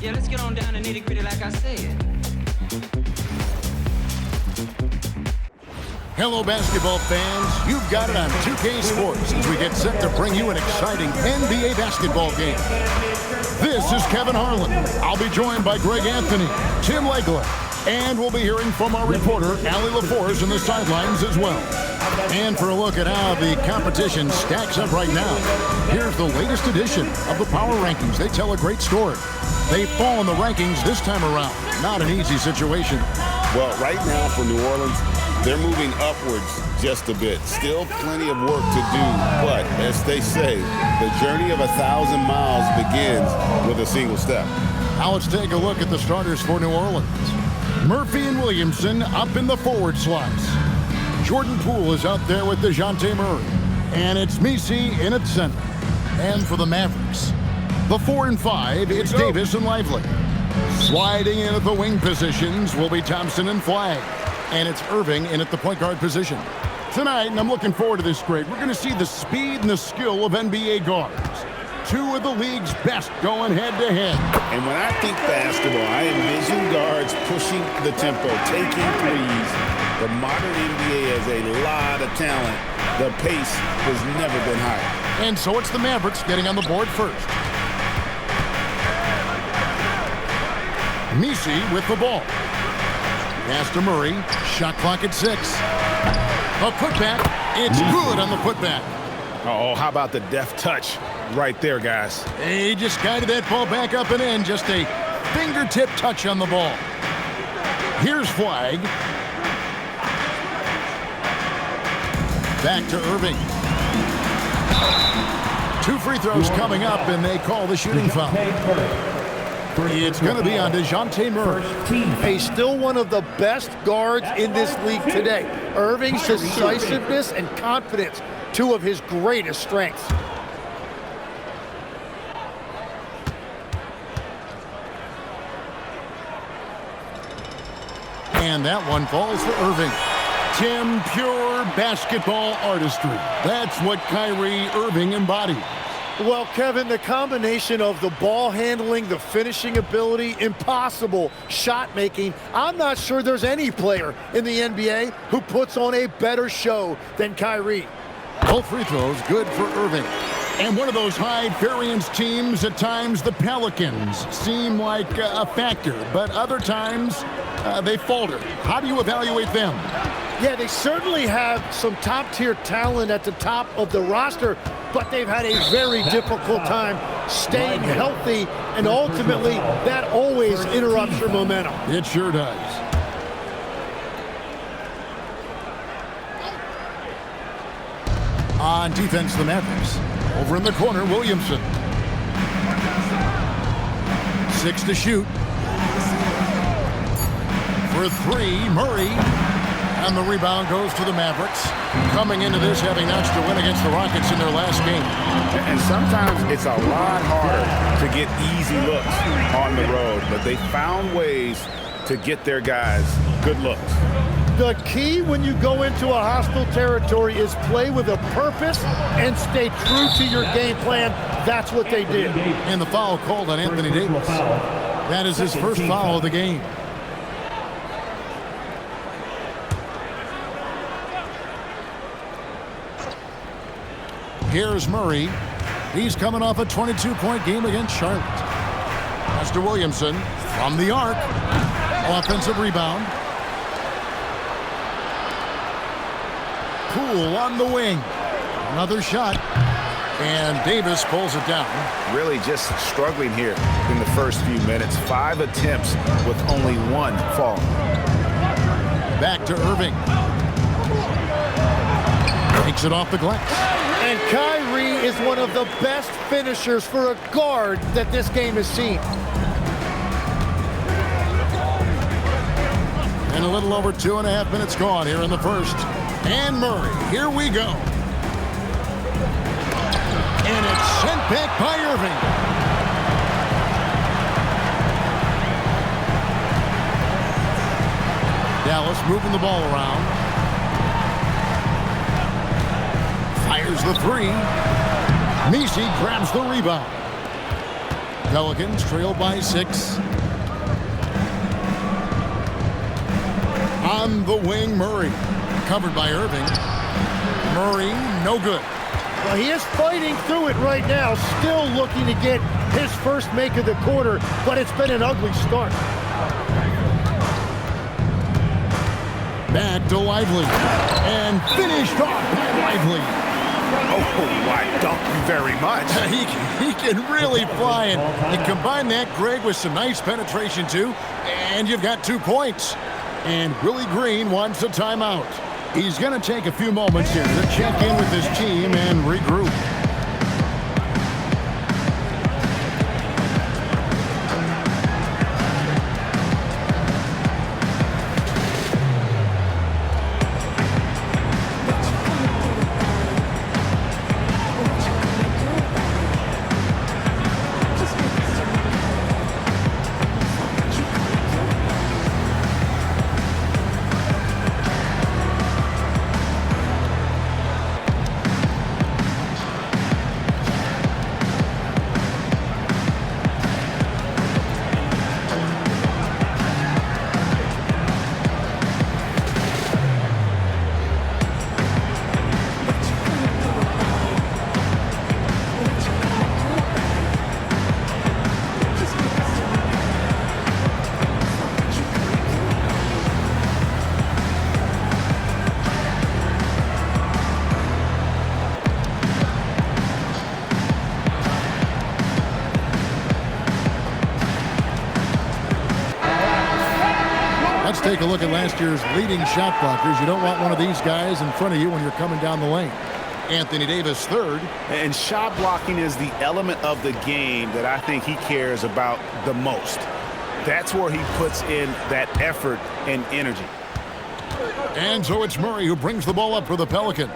Yeah, let's get on down to nitty-gritty like I said. Hello, basketball fans. You've got it on 2K Sports as we get set to bring you an exciting NBA basketball game. This is Kevin Harlan. I'll be joined by Greg Anthony, Tim Legler, and we'll be hearing from our reporter, Allie LaForce, in the sidelines as well. And for a look at how the competition stacks up right now, here's the latest edition of the Power Rankings. They tell a great story. They fall in the rankings this time around. Not an easy situation. Well, right now for New Orleans, they're moving upwards just a bit. Still plenty of work to do, but as they say, the journey of 1,000 miles begins with a single step. Now let's take a look at the starters for New Orleans. Murphy and Williamson up in the forward slots. Jordan Poole is out there with DeJounte Murray. And it's Messi in at center. And for the Mavericks, the 4 and 5, it's Davis and Lively. Sliding in at the wing positions will be Thompson and Flagg. And it's Irving in at the point guard position. Tonight, and I'm looking forward to this, Greg, we're going to see the speed and the skill of NBA guards. Two of the league's best going head-to-head. And when I think basketball, I envision guards pushing the tempo, taking threes. The modern NBA has a lot of talent. The pace has never been higher. And so it's the Mavericks getting on the board first. Messi with the ball. Pass to Murray. Shot clock at 6. A putback. It's good on the putback. Oh, how about the deft touch right there, guys? He just guided that ball back up and in. Just a fingertip touch on the ball. Here's Flagg. Back to Irving. 2 free throws coming up, and they call the shooting foul. It's going to be on DeJounte Murray. He's still one of the best guards in this league today. Irving's decisiveness and confidence, 2 of his greatest strengths. And that one falls for Irving. Tim, pure basketball artistry. That's what Kyrie Irving embodies. Well, Kevin, the combination of the ball handling, the finishing ability, impossible shot making, I'm not sure there's any player in the NBA who puts on a better show than Kyrie. Both free throws good for Irving. And one of those high variance teams, at times the Pelicans seem like a factor, but other times they falter. How do you evaluate them? Yeah, they certainly have some top-tier talent at the top of the roster, but they've had a very difficult time staying healthy, and ultimately that always interrupts your momentum. It sure does. On defense, the Mavericks. Over in the corner, Williamson. 6 to shoot. For 3, Murray. And the rebound goes to the Mavericks. Coming into this, having notched a win against the Rockets in their last game. And sometimes it's a lot harder to get easy looks on the road, but they found ways to get their guys good looks. The key when you go into a hostile territory is play with a purpose and stay true to your game plan. That's what they did. And the foul called on Anthony Davis. That is his first foul of the game. Here's Murray. He's coming off a 22-point game against Charlotte. Pass to Williamson from the arc. Offensive rebound. Poole on the wing. Another shot. And Davis pulls it down. Really just struggling here in the first few minutes. 5 attempts with only 1 fall. Back to Irving. Takes it off the glass. And Kyrie is one of the best finishers for a guard that this game has seen. And a little over 2.5 minutes gone here in the first. And Murray, here we go. And it's sent back by Irving. Dallas moving the ball around. Fires the 3. Messi grabs the rebound. Pelicans trail by 6. On the wing, Murray. Covered by Irving. Murray, no good. Well, he is fighting through it right now, still looking to get his first make of the quarter, but it's been an ugly start. Back to Lively. And finished off by Lively. Oh, why, thank you very much. He can really fly, and you combine that, Greg, with some nice penetration, too, and you've got 2 points. And Willie Green wants a timeout. He's going to take a few moments here to check in with his team and regroup. Let's take a look at last year's leading shot blockers. You don't want one of these guys in front of you when you're coming down the lane. Anthony Davis, third. And shot blocking is the element of the game that I think he cares about the most. That's where he puts in that effort and energy. And so it's Murray who brings the ball up for the Pelicans.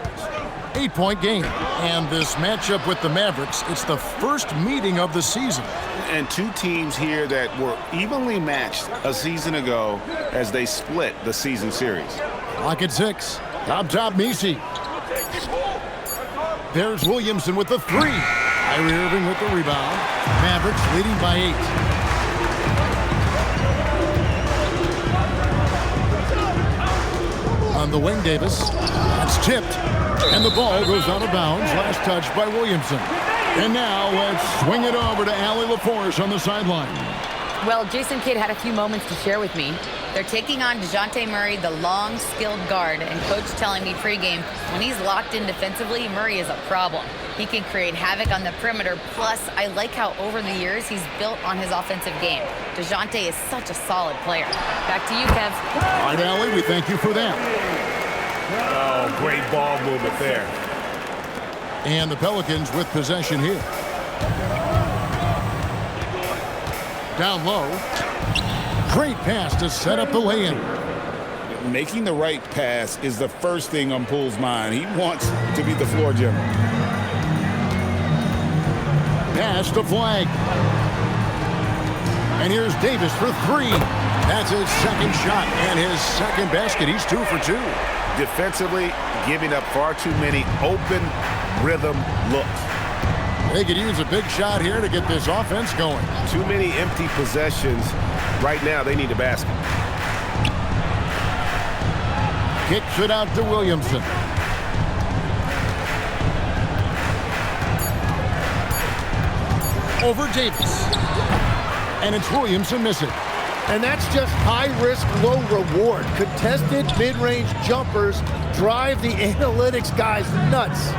8-point game. And this matchup with the Mavericks, it's the first meeting of the season. And two teams here that were evenly matched a season ago as they split the season series. Clock at 6. Top, Messi. There's Williamson with the three. Kyrie Irving with the rebound. Mavericks leading by 8. On the wing, Davis. That's tipped. And the ball goes out of bounds. Last touch by Williamson. And now let's swing it over to Allie LaForce on the sideline. Well, Jason Kidd had a few moments to share with me. They're taking on DeJounte Murray, the long, skilled guard, and coach telling me pregame, when he's locked in defensively, Murray is a problem. He can create havoc on the perimeter, plus I like how over the years he's built on his offensive game. DeJounte is such a solid player. Back to you, Kev. All right, Allie, we thank you for that. Oh, great ball movement there. And the Pelicans with possession here. Down low. Great pass to set up the lay-in. Making the right pass is the first thing on Poole's mind. He wants to be the floor general. Pass to Flag. And here's Davis for three. That's his second shot and his second basket. He's 2 for 2. Defensively, giving up far too many open rhythm looks. They could use a big shot here to get this offense going. Too many empty possessions. Right now, they need a basket. Kicks it out to Williamson. Over Davis. And it's Williamson missing. And that's just high risk, low reward. Contested mid-range jumpers drive the analytics guys nuts.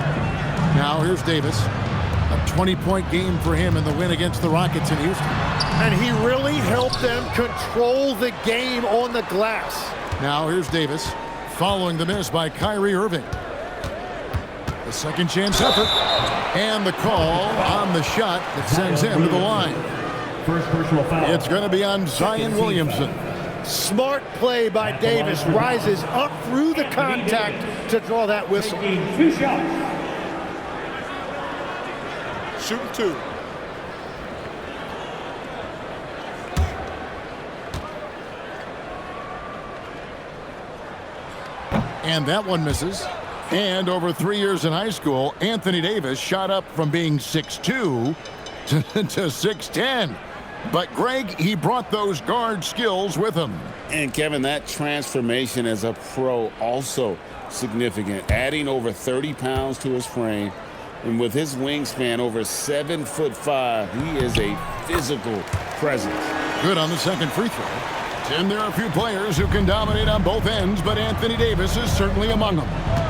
Now here's Davis. A 20-point game for him in the win against the Rockets in Houston. And he really helped them control the game on the glass. Now here's Davis, following the miss by Kyrie Irving. The second chance effort. And the call on the shot that sends him to the line. First personal foul. It's going to be on Zion Williamson. Smart play by Davis. Rises up through the contact to draw that whistle. 2 shots. Shooting 2. And that one misses. And over 3 years in high school, Anthony Davis shot up from being 6'2" to 6'10". But, Greg, he brought those guard skills with him. And, Kevin, that transformation as a pro also significant, adding over 30 pounds to his frame. And with his wingspan over 7'5", he is a physical presence. Good on the second free throw. Tim, there are a few players who can dominate on both ends, but Anthony Davis is certainly among them.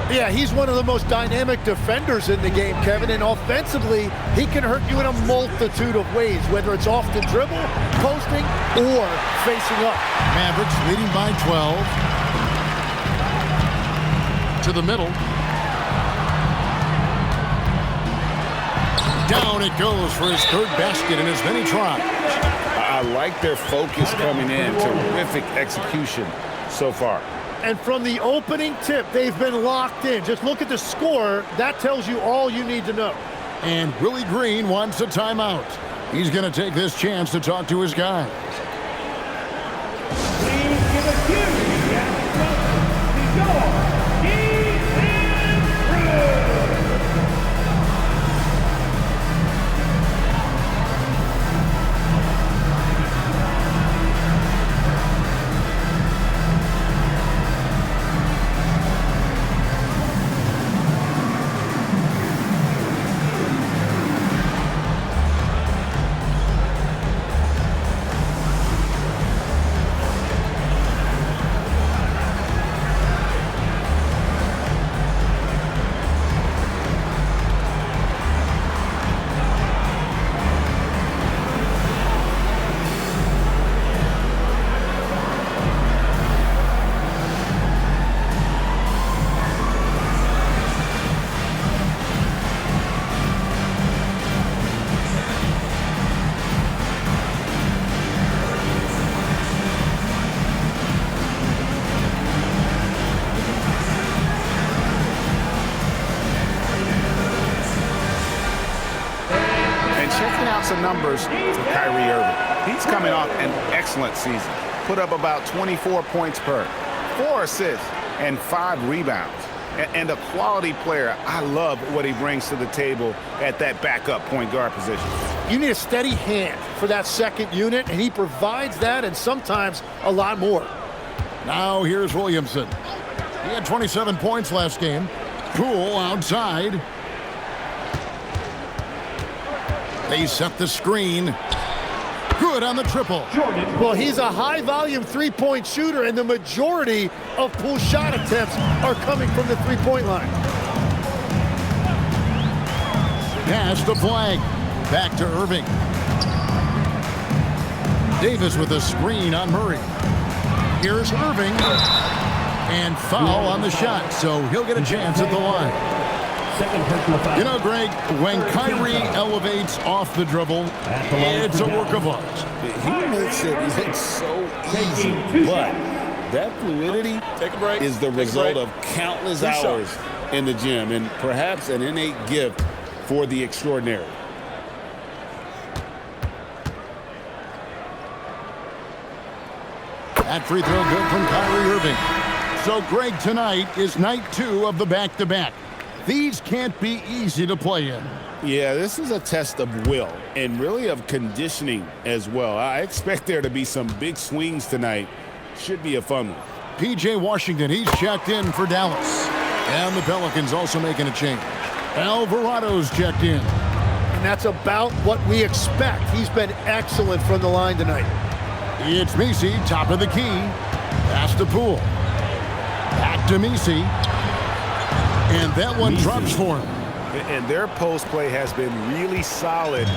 Yeah, he's one of the most dynamic defenders in the game, Kevin, and offensively, he can hurt you in a multitude of ways, whether it's off the dribble, posting, or facing up. Mavericks leading by 12. To the middle. Down it goes for his third basket in as many tries. I like their focus coming in. Terrific execution so far. And from the opening tip, they've been locked in. Just look at the score. That tells you all you need to know. And Willie Green wants a timeout. He's going to take this chance to talk to his guys. Please give a huge Some numbers for Kyrie Irving. He's coming off an excellent season. Put up about 24 points per, 4 assists, and 5 rebounds. And a quality player. I love what he brings to the table at that backup point guard position. You need a steady hand for that second unit, and he provides that and sometimes a lot more. Now here's Williamson. He had 27 points last game. Poole outside. They set the screen. Good on the triple. Well, he's a high-volume three-point shooter, and the majority of Poole's shot attempts are coming from the three-point line. Pass the flag. Back to Irving. Davis with a screen on Murray. Here's Irving. And foul on the shot, so he'll get a chance at the line. You know, Greg, when Kyrie elevates off the dribble, it's a work of art. He makes it look so easy, but that fluidity is the result of countless hours in the gym and perhaps an innate gift for the extraordinary. That free throw good from Kyrie Irving. So, Greg, tonight is night 2 of the back-to-back. These can't be easy to play in. Yeah, this is a test of will and really of conditioning as well. I expect there to be some big swings tonight. Should be a fun one. P.J. Washington, he's checked in for Dallas. And the Pelicans also making a change. Alvarado's checked in. And that's about what we expect. He's been excellent from the line tonight. It's Messi, top of the key. Pass to Poole. Back to Messi. And that one drops for him. And their post play has been really solid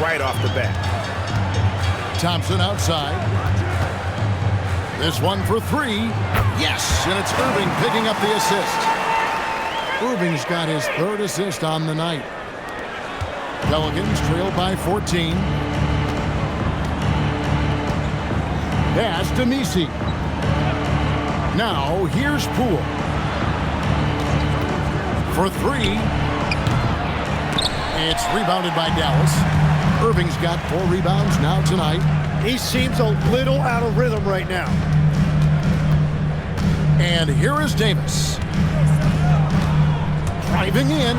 right off the bat. Thompson outside. This one for 3. Yes, and it's Irving picking up the assist. Irving's got his 3rd assist on the night. Pelicans trail by 14. Pass to Messi. Now here's Poole. For 3. It's rebounded by Dallas. Irving's got 4 rebounds now tonight. He seems a little out of rhythm right now. And here is Davis. Driving in.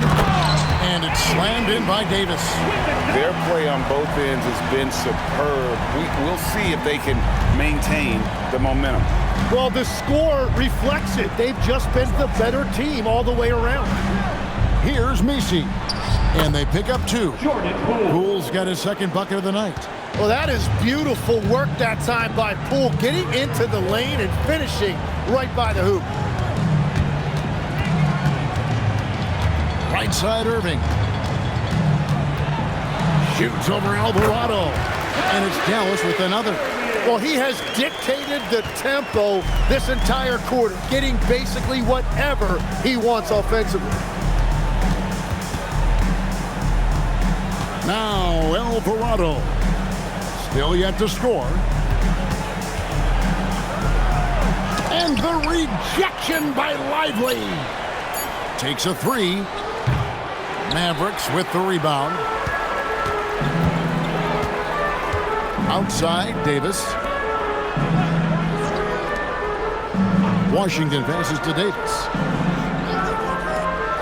And it's slammed in by Davis. Their play on both ends has been superb. We'll see if they can maintain the momentum. Well, the score reflects it. They've just been the better team all the way around. Here's Messi. And they pick up 2. Jordan Poole. Poole's got his second bucket of the night. Well, that is beautiful work that time by Poole, getting into the lane and finishing right by the hoop. Right side, Irving. Shoots over Alvarado. And it's Dallas with another. Well, he has dictated the tempo this entire quarter, getting basically whatever he wants offensively. Now, Alvarado. Still yet to score. And the rejection by Lively. Takes a 3. Mavericks with the rebound. Outside, Davis. Washington passes to Davis.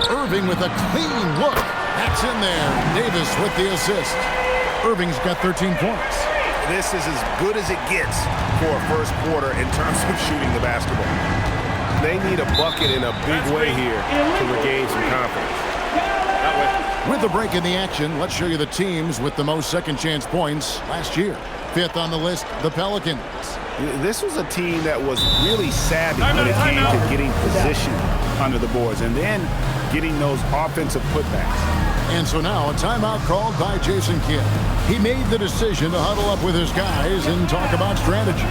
Irving with a clean look. That's in there. Davis with the assist. Irving's got 13 points. This is as good as it gets for a first quarter in terms of shooting the basketball. They need a bucket in a big way here to regain some confidence. With the break in the action, let's show you the teams with the most second chance points last year. 5th on the list, the Pelicans. This was a team that was really savvy when it came to getting position under the boards and then getting those offensive putbacks. And so now a timeout called by Jason Kidd. He made the decision to huddle up with his guys and talk about strategy.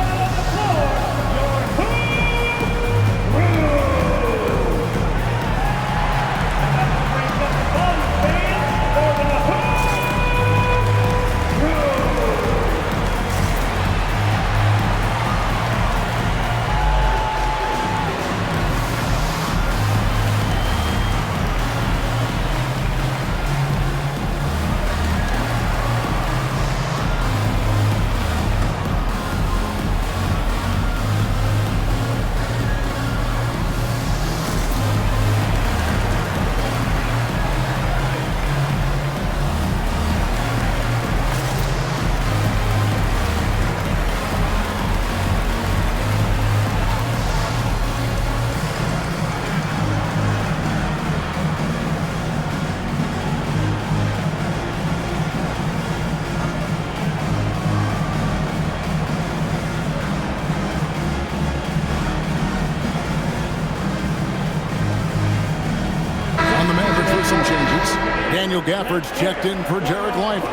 Daniel Gafford's checked in for Jared Life.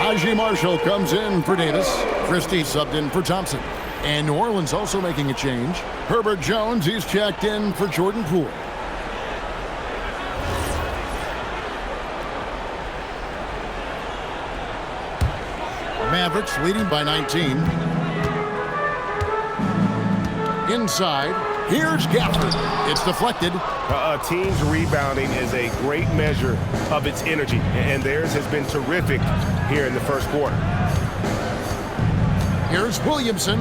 Ajay Marshall comes in for Davis. Christie subbed in for Thompson. And New Orleans also making a change. Herbert Jones, he's checked in for Jordan Poole. Mavericks leading by 19. Inside, here's Gafford. It's deflected. A team's rebounding is a great measure of its energy, and theirs has been terrific here in the first quarter. Here's Williamson.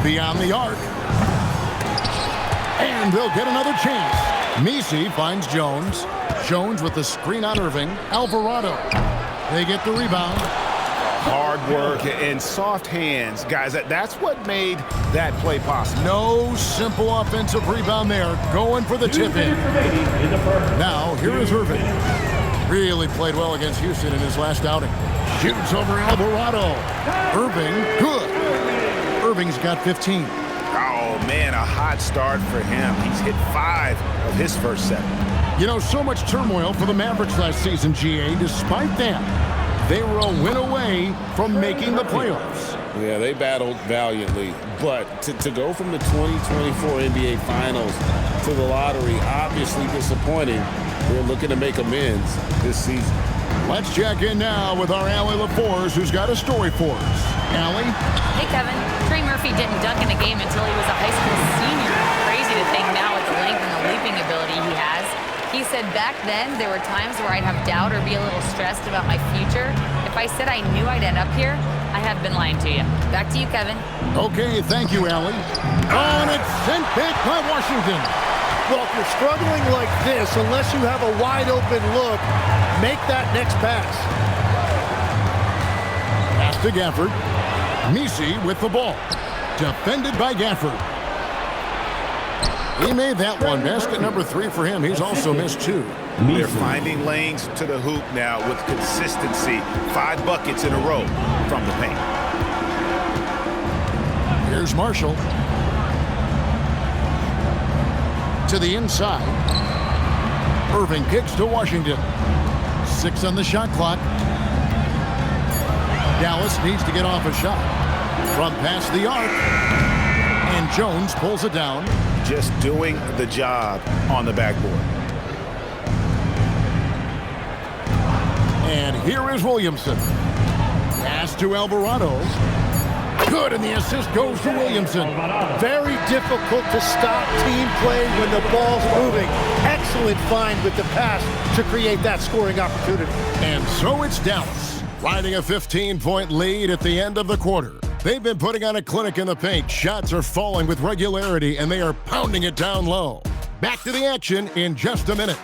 Beyond the arc. And they'll get another chance. Messi finds Jones. Jones with the screen on Irving. Alvarado. They get the rebound. Hard work and soft hands, guys. That's what made that play possible. No simple offensive rebound there. Going for the tip-in. Now, here is Irving. Really played well against Houston in his last outing. Shoots over Alvarado. Irving, good. Irving's got 15. Oh, man, a hot start for him. He's hit 5 of his first 7. You know, so much turmoil for the Mavericks last season, GA. Despite that, they were a win away from making the playoffs. Yeah, they battled valiantly. But to go from the 2024 NBA Finals to the lottery, obviously disappointing. They're looking to make amends this season. Let's check in now with our Allie LaForce, who's got a story for us. Allie? Hey, Kevin. Trey Murphy didn't dunk in a game until he was a high school senior. Crazy to think now with the length and the leaping ability he has. He said back then there were times where I'd have doubt or be a little stressed about my future. If I said I knew I'd end up here, I have been lying to you. Back to you, Kevin. Okay, thank you, Allie. Oh, and it's sent back by Washington. Well, if you're struggling like this, unless you have a wide open look, make that next pass. Pass to Gafford. Misi with the ball. Defended by Gafford. He made that one. Basket number 3 for him. He's also missed 2. They're finding lanes to the hoop now with consistency. 5 buckets in a row from the paint. Here's Marshall. To the inside. Irving kicks to Washington. 6 on the shot clock. Dallas needs to get off a shot. From past the arc. And Jones pulls it down. Just doing the job on the backboard. And here is Williamson. Pass to Alvarado. Good, and the assist goes to Williamson. Very difficult to stop team play when the ball's moving. Excellent find with the pass to create that scoring opportunity. And so it's Dallas, riding a 15-point lead at the end of the quarter. They've been putting on a clinic in the paint. Shots are falling with regularity, and they are pounding it down low. Back to the action in just a minute.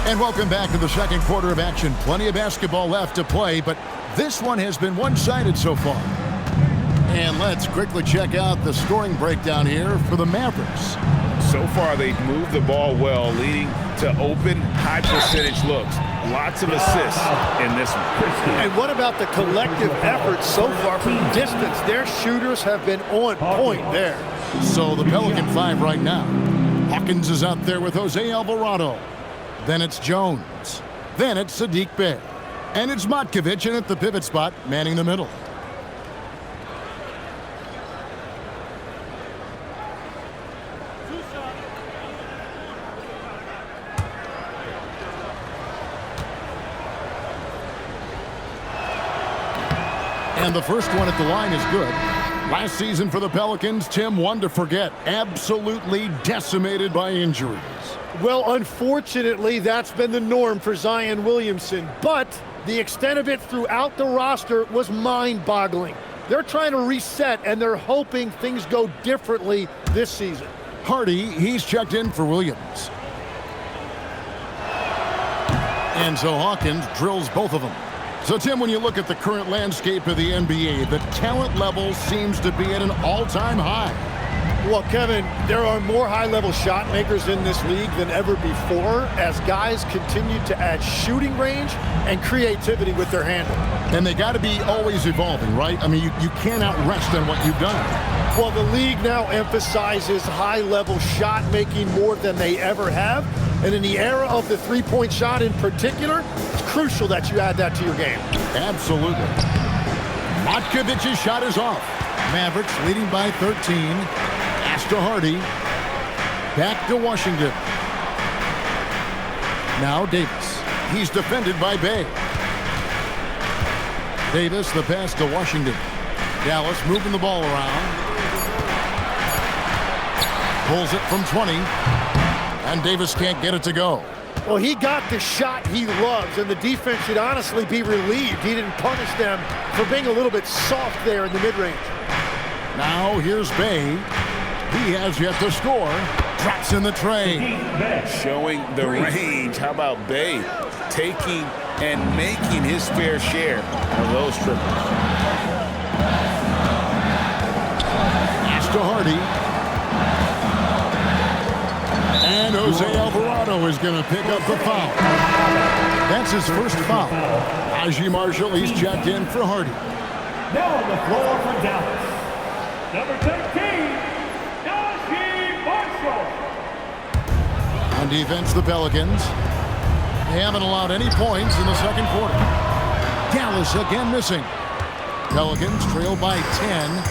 And welcome back to the second quarter of action. Plenty of basketball left to play, but this one has been one-sided so far. And let's quickly check out the scoring breakdown here for the Mavericks. So far, they've moved the ball well, leading to open, high-percentage looks. Lots of assists in this one. And what about the collective effort so far from distance? Their shooters have been on point there. So the Pelican 5 right now. Hawkins is out there with Jose Alvarado. Then it's Jones. Then it's Sadiq Bey. And it's Matkovic in at the pivot spot, manning the middle. And the first one at the line is good. Last season for the Pelicans, Tim, one to forget. Absolutely decimated by injuries. Well, unfortunately, that's been the norm for Zion Williamson. But the extent of it throughout the roster was mind-boggling. They're trying to reset, and they're hoping things go differently this season. Hardy, he's checked in for Williams. And so Hawkins drills both of them. So, Tim, when you look at the current landscape of the NBA, the talent level seems to be at an all-time high. Well, Kevin, there are more high-level shot makers in this league than ever before as guys continue to add shooting range and creativity with their handle. And they got to be always evolving, right? I mean, you cannot rest on what you've done. Well, the league now emphasizes high-level shot making more than they ever have. And in the era of the three-point shot in particular, it's crucial that you add that to your game. Absolutely. Matkovic's shot is off. Mavericks leading by 13. Pass to Hardy. Back to Washington. Now Davis. He's defended by Bey. Davis, the pass to Washington. Dallas moving the ball around. Pulls it from 20. And Davis can't get it to go. Well, he got the shot he loves, and the defense should honestly be relieved he didn't punish them for being a little bit soft there in the mid-range. Now here's Bey. He has yet to score. Drops in the tray. Showing the range. How about Bey taking and making his fair share of those triples? Pass to Hardy. And Jose Alvarado is going to pick up the foul. That's his first foul. Aji Marshall, he's checked in for Hardy. Now on the floor for Dallas, number 13, Aji Marshall. On defense, the Pelicans. They haven't allowed any points in the second quarter. Dallas again missing. Pelicans trail by 10.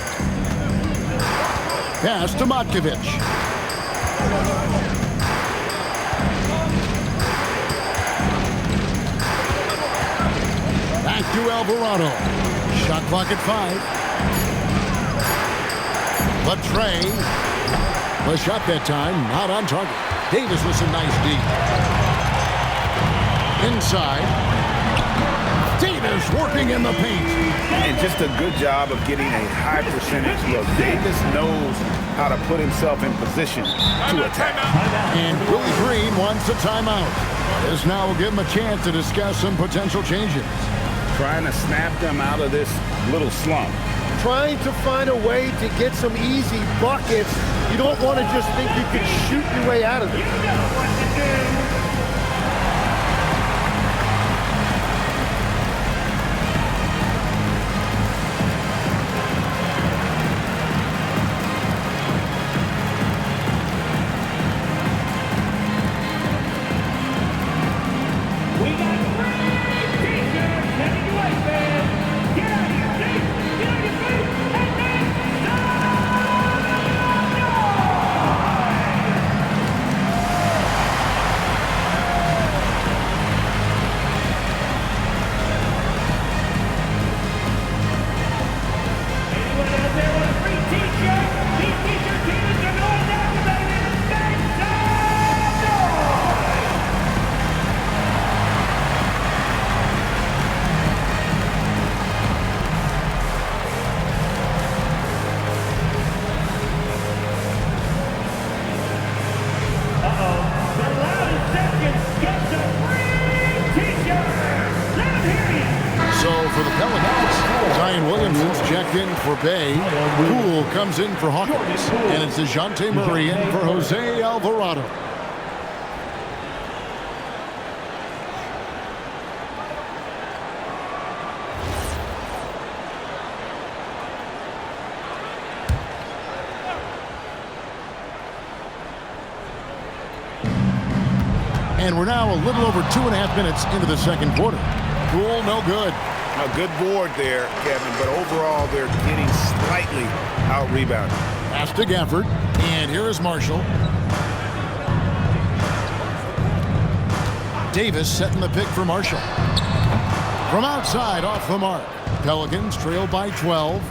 Pass to Matkovic. Back to Alvarado. Shot clock at 5. The tray. The shot that time, not on target. Davis with some nice deep. Inside. Davis working in the paint. And just a good job of getting a high percentage look. Davis knows how to put himself in position to attack. And Willie Green wants a timeout. This now will give him a chance to discuss some potential changes. Trying to snap them out of this little slump. Trying to find a way to get some easy buckets. You don't want to just think you can shoot your way out of it. For Bay, Poole comes in for Hawkins, and it's DeJounte Murray in for Jose Alvarado. And we're now a little over 2.5 minutes into the second quarter. Poole, no good. A good board there, Kevin, but overall they're getting slightly out-rebounded. Pass to Gafford, and here is Marshall. Davis setting the pick for Marshall. From outside, off the mark. Pelicans trail by 12.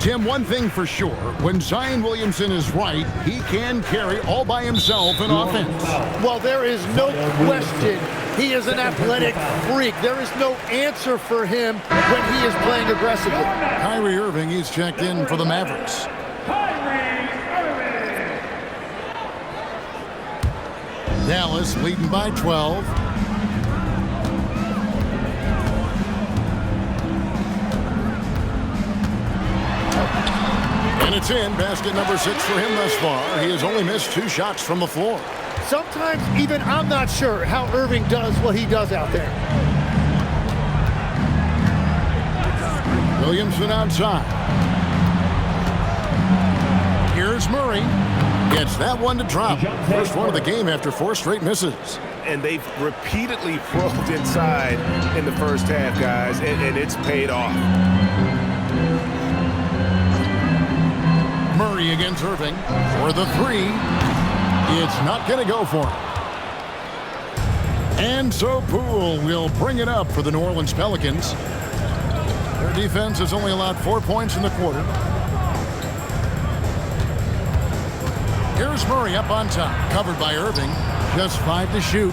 Tim, one thing for sure, when Zion Williamson is right, he can carry all by himself in offense. Well, there is no question he is an athletic freak. There is no answer for him when he is playing aggressively. Kyrie Irving, he's checked in for the Mavericks. Dallas leading by 12. And it's in. Basket number 6 for him thus far. He has only missed 2 shots from the floor. Sometimes even I'm not sure how Irving does what he does out there. Williamson outside. Here's Murray. Gets that one to drop. First one of the game after 4 straight misses. And they've repeatedly probed inside in the first half, guys, and it's paid off. Murray against Irving for the 3. It's not going to go for him. And so Poole will bring it up for the New Orleans Pelicans. Their defense has only allowed 4 points in the quarter. Here's Murray up on top, covered by Irving. Just 5 to shoot.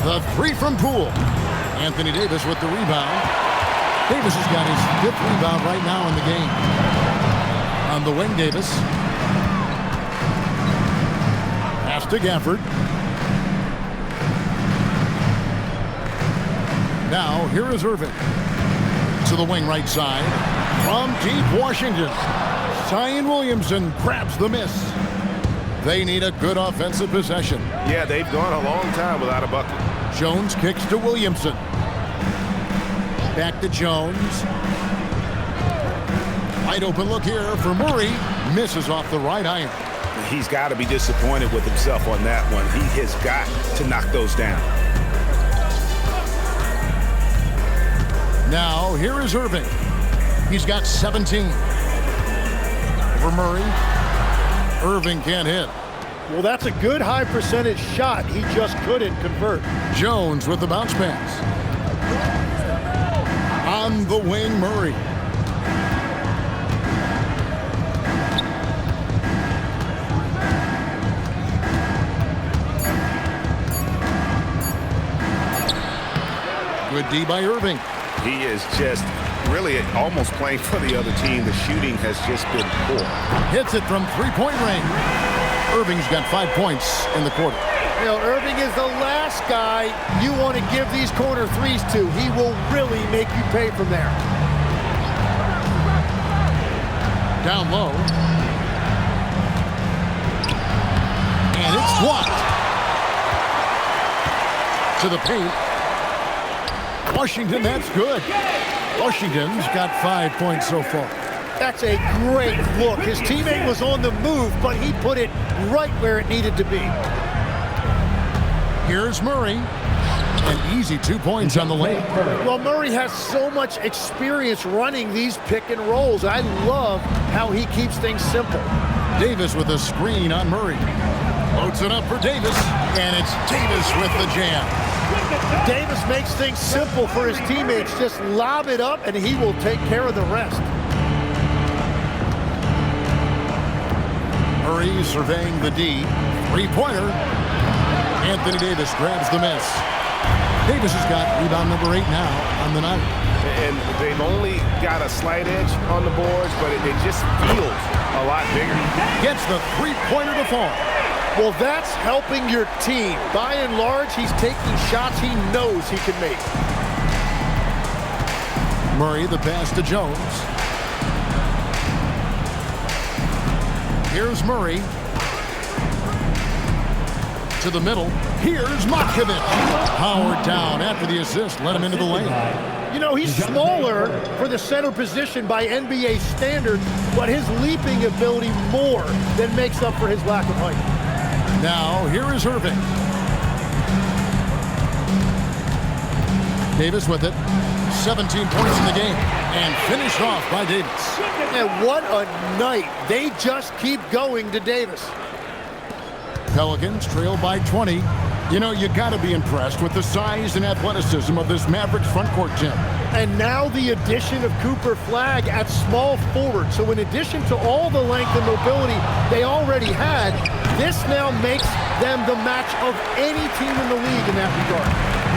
The 3 from Poole. Anthony Davis with the rebound. Davis has got his 5th rebound right now in the game. On the wing, Davis. Pass to Gafford. Now, here is Irving. To the wing right side. From deep Washington. Zion Williamson grabs the miss. They need a good offensive possession. Yeah, they've gone a long time without a bucket. Jones kicks to Williamson. Back to Jones. Wide open look here for Murray. Misses off the right iron. He's got to be disappointed with himself on that one. He has got to knock those down. Now, here is Irving. He's got 17. For Murray. Irving can't hit. Well, that's a good high percentage shot. He just couldn't convert. Jones with the bounce pass. On the wing, Murray. Good D by Irving. He is just really almost playing for the other team. The shooting has just been poor. Hits it from three-point range. Irving's got 5 points in the quarter. You know, Irving is the last guy you want to give these corner threes to. He will really make you pay from there. Down low. And it's blocked. To the paint. Washington, that's good. Washington's got 5 points so far. That's a great look. His teammate was on the move, but he put it right where it needed to be. Here's Murray. An easy 2 points on the lane. Well, Murray has so much experience running these pick and rolls. I love how he keeps things simple. Davis with a screen on Murray. Loads it up for Davis, and it's Davis with the jam. Davis makes things simple for his teammates. Just lob it up, and he will take care of the rest. Murray surveying the D. Three-pointer. Anthony Davis grabs the miss. Davis has got rebound number 8 now on the night. And they've only got a slight edge on the boards, but it just feels a lot bigger. Gets the three-pointer to fall. Well, that's helping your team. By and large, he's taking shots he knows he can make. Murray, the pass to Jones. Here's Murray. To the middle. Here's Matkovic. Powered down after the assist. Let him into the lane. You know, he's smaller for the center position by NBA standards, but his leaping ability more than makes up for his lack of height. Now, here is Irving. Davis with it. 17 points in the game. And finished off by Davis. And what a night. They just keep going to Davis. Pelicans trail by 20. You know, you got to be impressed with the size and athleticism of this Mavericks front court, Jim. And now the addition of Cooper Flagg at small forward. So in addition to all the length and mobility they already had, this now makes them the match of any team in the league in that regard.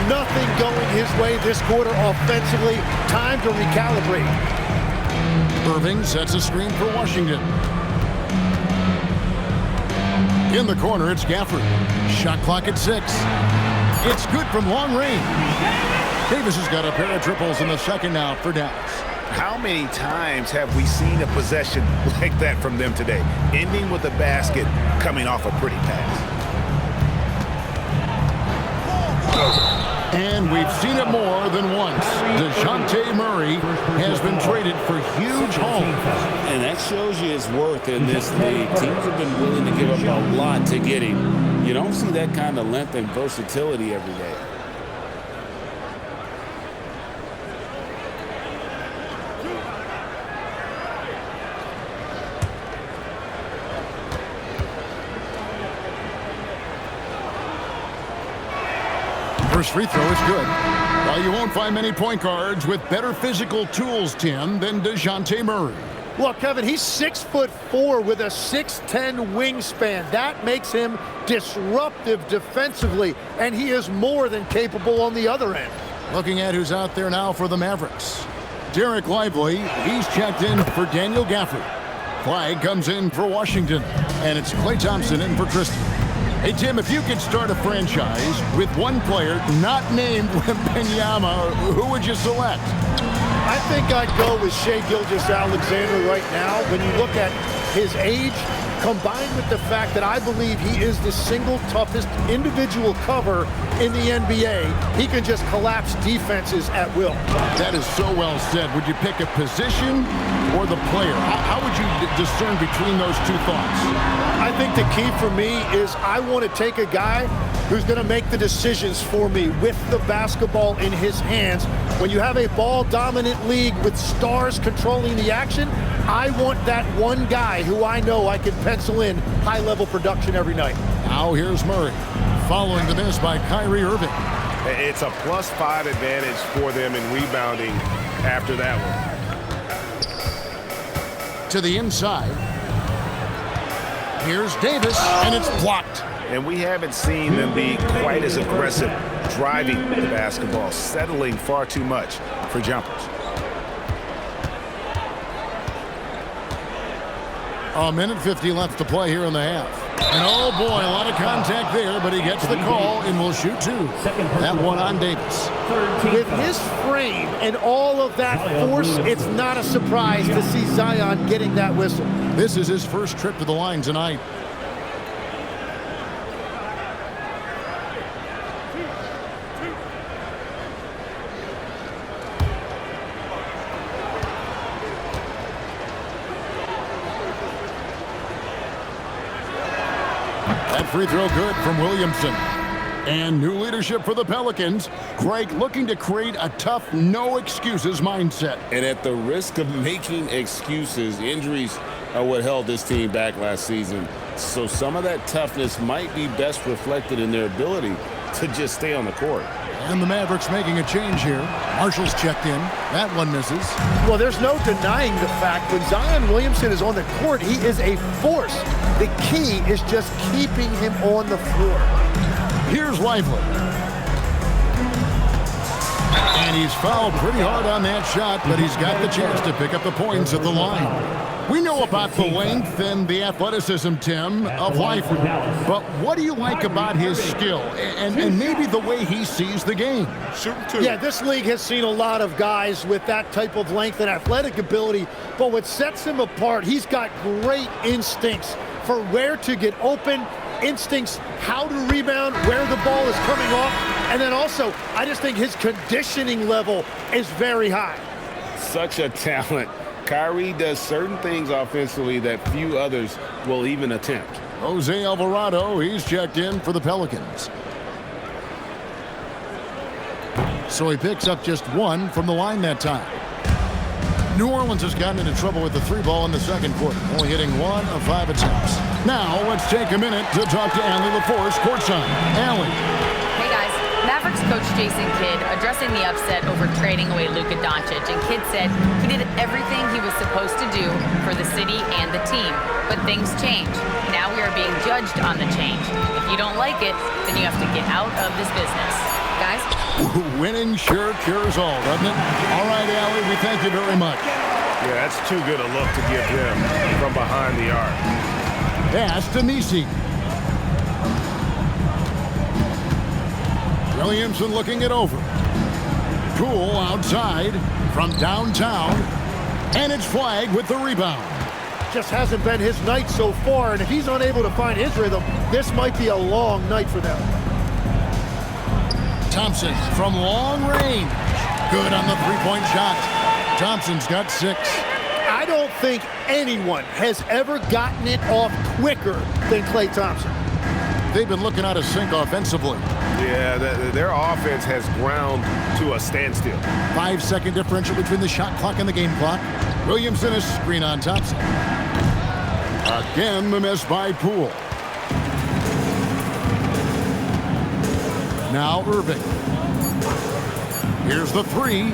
Nothing going his way this quarter offensively. Time to recalibrate. Irving sets a screen for Washington. In the corner, it's Gafford. Shot clock at 6. It's good from long range. Davis has got a pair of triples in the second now for Dallas. How many times have we seen a possession like that from them today? Ending with a basket, coming off a pretty pass. And we've seen it more than once. DeJounte Murray has been traded for huge haul. And that shows you his worth in this league. Teams have been willing to give up a lot to get him. You don't see that kind of length and versatility every day. First free throw is good. Well, you won't find many point guards with better physical tools, Tim, than DeJounte Murray. Well, Kevin, he's 6'4" with a 6'10" wingspan. That makes him disruptive defensively, and he is more than capable on the other end. Looking at who's out there now for the Mavericks. Derek Lively, he's checked in for Daniel Gafford. Flagg comes in for Washington, and it's Klay Thompson in for Tristan. Hey, Tim, if you could start a franchise with one player not named Wembanyama, who would you select? I think I'd go with Shai Gilgeous-Alexander right now. When you look at his age, combined with the fact that I believe he is the single toughest individual cover in the NBA, he can just collapse defenses at will. That is so well said. Would you pick a position or the player? How would you discern between those two thoughts? I think the key for me is I want to take a guy who's going to make the decisions for me with the basketball in his hands. When you have a ball-dominant league with stars controlling the action, I want that one guy who I know I can pencil in high-level production every night. Now here's Murray, following the miss by Kyrie Irving. It's a +5 advantage for them in rebounding after that one. To the inside. Here's Davis, and it's blocked. And we haven't seen them be quite as aggressive driving the basketball, settling far too much for jumpers. A minute 50 left to play here in the half. And oh boy, a lot of contact there, but he gets the call and will shoot two. That one on Davis. With his frame and all of that force, it's not a surprise to see Zion getting that whistle. This is his first trip to the line tonight. That free throw good from Williamson. And new leadership for the Pelicans. Craig looking to create a tough, no-excuses mindset. And at the risk of making excuses, injuries are what held this team back last season. So some of that toughness might be best reflected in their ability to just stay on the court. And the Mavericks making a change here. Marshall's checked in. That one misses. Well, there's no denying the fact when Zion Williamson is on the court, he is a force. The key is just keeping him on the floor. Here's Lively. And he's fouled pretty hard on that shot, but he's got the chance to pick up the points at the line. We know about the length and the athleticism, Tim, of Lively. But what do you like about his skill and maybe the way he sees the game? Shooting two. Yeah, this league has seen a lot of guys with that type of length and athletic ability, but what sets him apart, he's got great instincts for where to get open, instincts, how to rebound, where the ball is coming off, and then also, I just think his conditioning level is very high. Such a talent. Kyrie does certain things offensively that few others will even attempt. Jose Alvarado, he's checked in for the Pelicans. So he picks up just one from the line that time. New Orleans has gotten into trouble with the three ball in the second quarter, only hitting 1 of 5 attempts. Now let's take a minute to talk to Allie LaForce courtside. Allie. Hey guys, Mavericks coach Jason Kidd addressing the upset over trading away Luka Doncic, and Kidd said he did everything he was supposed to do for the city and the team, but things change. Now we are being judged on the change. If you don't like it, then you have to get out of this business. Guys? Winning sure cures all, doesn't it? All right, Allie, we thank you very much. Yeah, that's too good a look to give him from behind the arc. Pass to Misi. Williamson looking it over. Poole outside from downtown. And it's flagged with the rebound. Just hasn't been his night so far, and if he's unable to find his rhythm, this might be a long night for them. Thompson from long range. Good on the three-point shot. Thompson's got 6. I don't think anyone has ever gotten it off quicker than Klay Thompson. They've been looking out of sync offensively. Yeah, their offense has ground to a standstill. 5-second differential between the shot clock and the game clock. Williamson is screen on Thompson. Again, the miss by Poole. Now Irving. Here's the 3.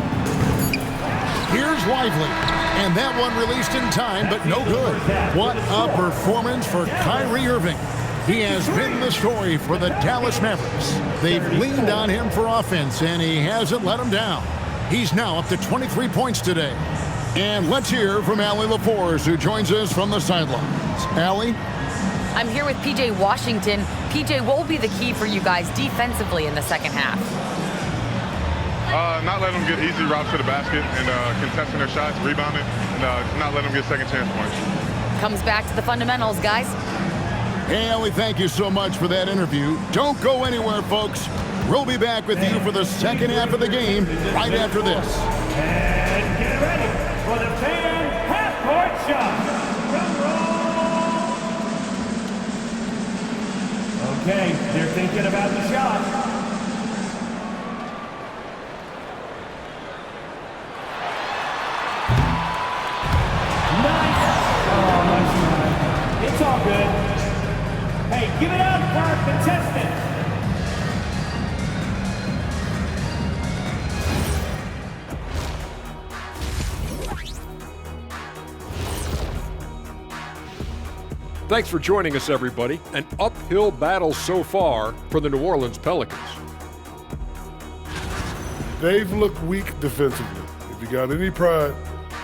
Here's Lively. And that one released in time, but no good. What a performance for Kyrie Irving. He has been the story for the Dallas Mavericks. They've leaned on him for offense, and he hasn't let them down. He's now up to 23 points today. And let's hear from Allie LaForce, who joins us from the sidelines. Allie? I'm here with P.J. Washington. P.J., what will be the key for you guys defensively in the second half? Not letting them get easy routes to the basket and contesting their shots, rebounding, and not letting them get second chance points. Comes back to the fundamentals, guys. Hey, Allie, thank you so much for that interview. Don't go anywhere, folks. We'll be back with you for the second half of the game right after this. And get ready for the fan half-court shot. Drum roll. Okay, they're thinking about the shot. It's all good. Hey, give it up for our contestants. Thanks for joining us, everybody. An uphill battle so far for the New Orleans Pelicans. They've looked weak defensively. If you got any pride,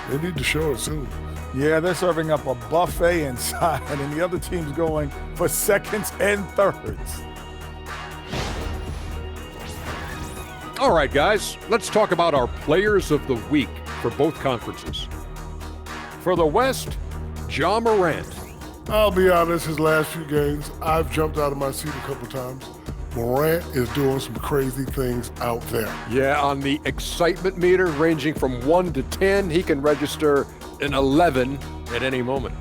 they need to show it soon. Yeah, they're serving up a buffet inside, and the other team's going for seconds and thirds. All right, guys, let's talk about our players of the week for both conferences. For the West, Ja Morant. I'll be honest, his last few games, I've jumped out of my seat a couple times. Morant is doing some crazy things out there. Yeah, on the excitement meter ranging from 1 to 10, he can register an 11 at any moment.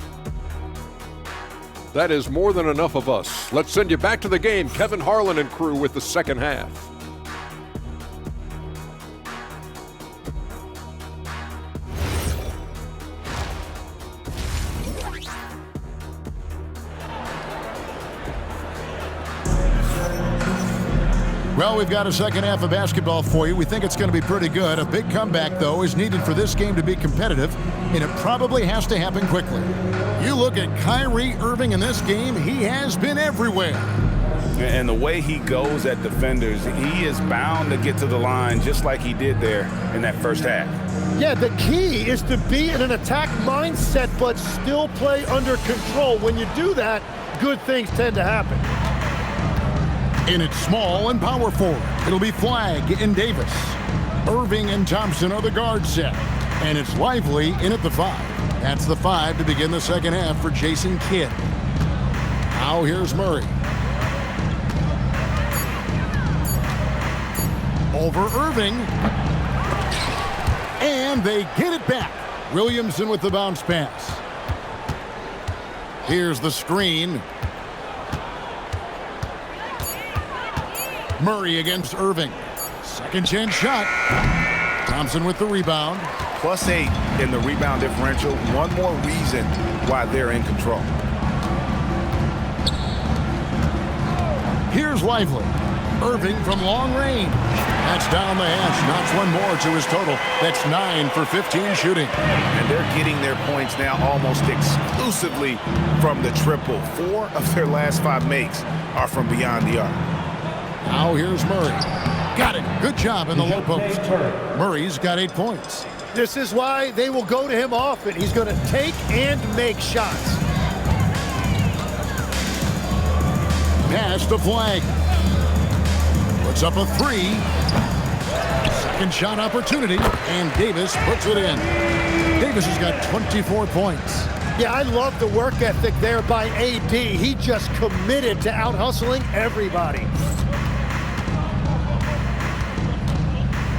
That is more than enough of us. Let's send you back to the game. Kevin Harlan and crew with the second half. Well, we've got a second half of basketball for you. We think it's going to be pretty good. A big comeback, though, is needed for this game to be competitive, and it probably has to happen quickly. You look at Kyrie Irving in this game, he has been everywhere. And the way he goes at defenders, he is bound to get to the line just like he did there in that first half. Yeah, the key is to be in an attack mindset but still play under control. When you do that, good things tend to happen. In its small and power forward, it'll be Flagg and Davis. Irving and Thompson are the guard set. And it's Lively in at the 5. That's the 5 to begin the second half for Jason Kidd. Now here's Murray. Over Irving. And they get it back. Williamson with the bounce pass. Here's the screen. Murray against Irving. Second chance shot. Thompson with the rebound. +8 in the rebound differential. One more reason why they're in control. Here's Lively. Irving from long range. That's down the hash. Knocks one more to his total. That's 9 for 15 shooting. And they're getting their points now almost exclusively from the triple. 4 of their last 5 makes are from beyond the arc. Now here's Murray. Got it. Good job in the low post. Murray's got 8 points. This is why they will go to him often. He's going to take and make shots. Pass to Flagg. Puts up a 3. Second shot opportunity, and Davis puts it in. Davis has got 24 points. Yeah, I love the work ethic there by AD. He just committed to out-hustling everybody.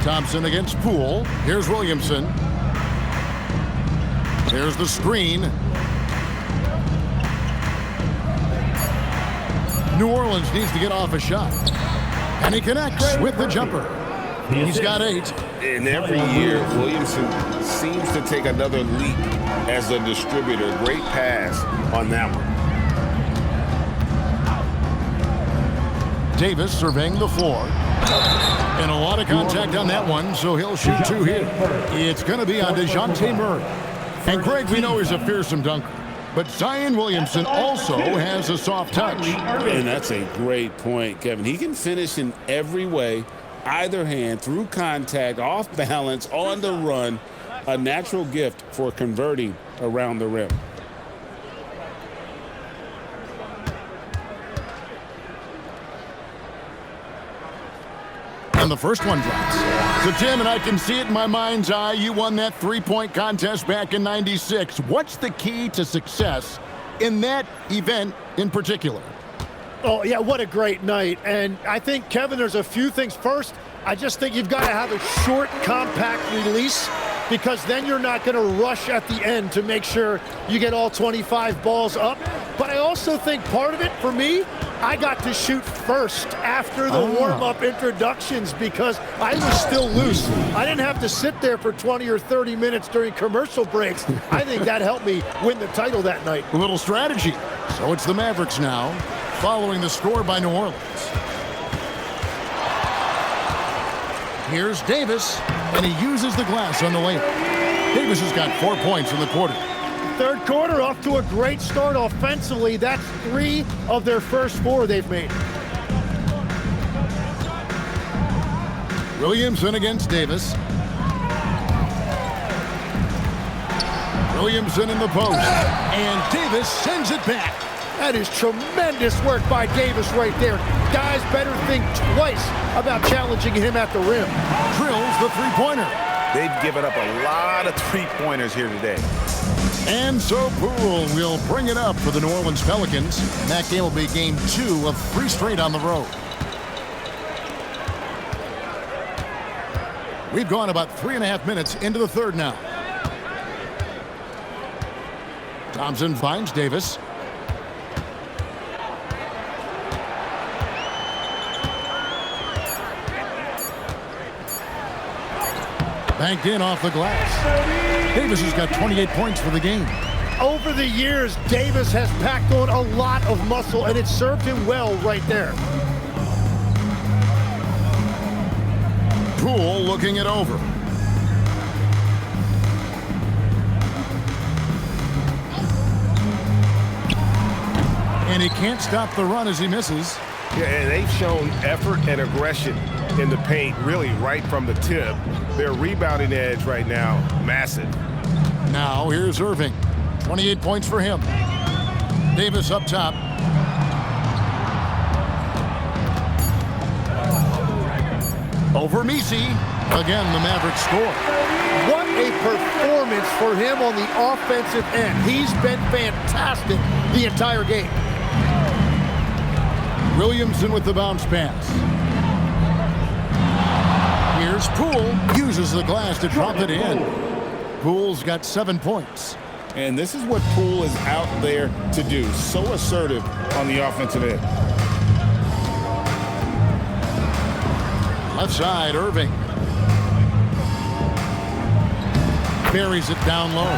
Thompson against Poole. Here's Williamson. There's the screen. New Orleans needs to get off a shot. And he connects with the jumper. He's got 8. And every year, Williamson seems to take another leap as a distributor. Great pass on that one. Davis surveying the floor. And a lot of contact on that one, so he'll shoot 2 here. It's going to be on DeJounte Murray. And Craig, we know he's a fearsome dunker. But Zion Williamson also has a soft touch. And that's a great point, Kevin. He can finish in every way, either hand, through contact, off balance, on the run. A natural gift for converting around the rim. And the first one drops. So, Tim, and I can see it in my mind's eye, you won that 3-point contest back in '96. What's the key to success in that event in particular? Oh, yeah, what a great night. And I think, Kevin, there's a few things. First, I just think you've got to have a short, compact release, because then you're not going to rush at the end to make sure you get all 25 balls up. But I also think part of it, for me, I got to shoot first after the warm-up introductions because I was still loose. I didn't have to sit there for 20 or 30 minutes during commercial breaks. I think that helped me win the title that night. A little strategy. So it's the Mavericks now, following the score by New Orleans. Here's Davis, and he uses the glass on the layup. Davis has got 4 points in the quarter. Third quarter off to a great start offensively. That's 3 of their first 4 they've made. Williamson against Davis. Williamson in the post. And Davis sends it back. That is tremendous work by Davis right there. Guys better think twice about challenging him at the rim. Drills the three-pointer. They've given up a lot of three-pointers here today. And so Poole will bring it up for the New Orleans Pelicans. And that game will be game 2 of 3 straight on the road. We've gone about 3.5 minutes into the third now. Thompson finds Davis. Banked in off the glass. Davis has got 28 points for the game. Over the years, Davis has packed on a lot of muscle, and it served him well right there. Poole looking it over. And he can't stop the run as he misses. Yeah, and they've shown effort and aggression in the paint, really right from the tip. Their rebounding edge right now, massive. Now here's Irving. 28 points for him. Davis up top. Over Messi. Again, the Mavericks score. What a performance for him on the offensive end. He's been fantastic the entire game. Williamson with the bounce pass. Here's Poole. Uses the glass to drop it in. Poole's got 7 points. And this is what Poole is out there to do. So assertive on the offensive end. Left side, Irving. Buries it down low.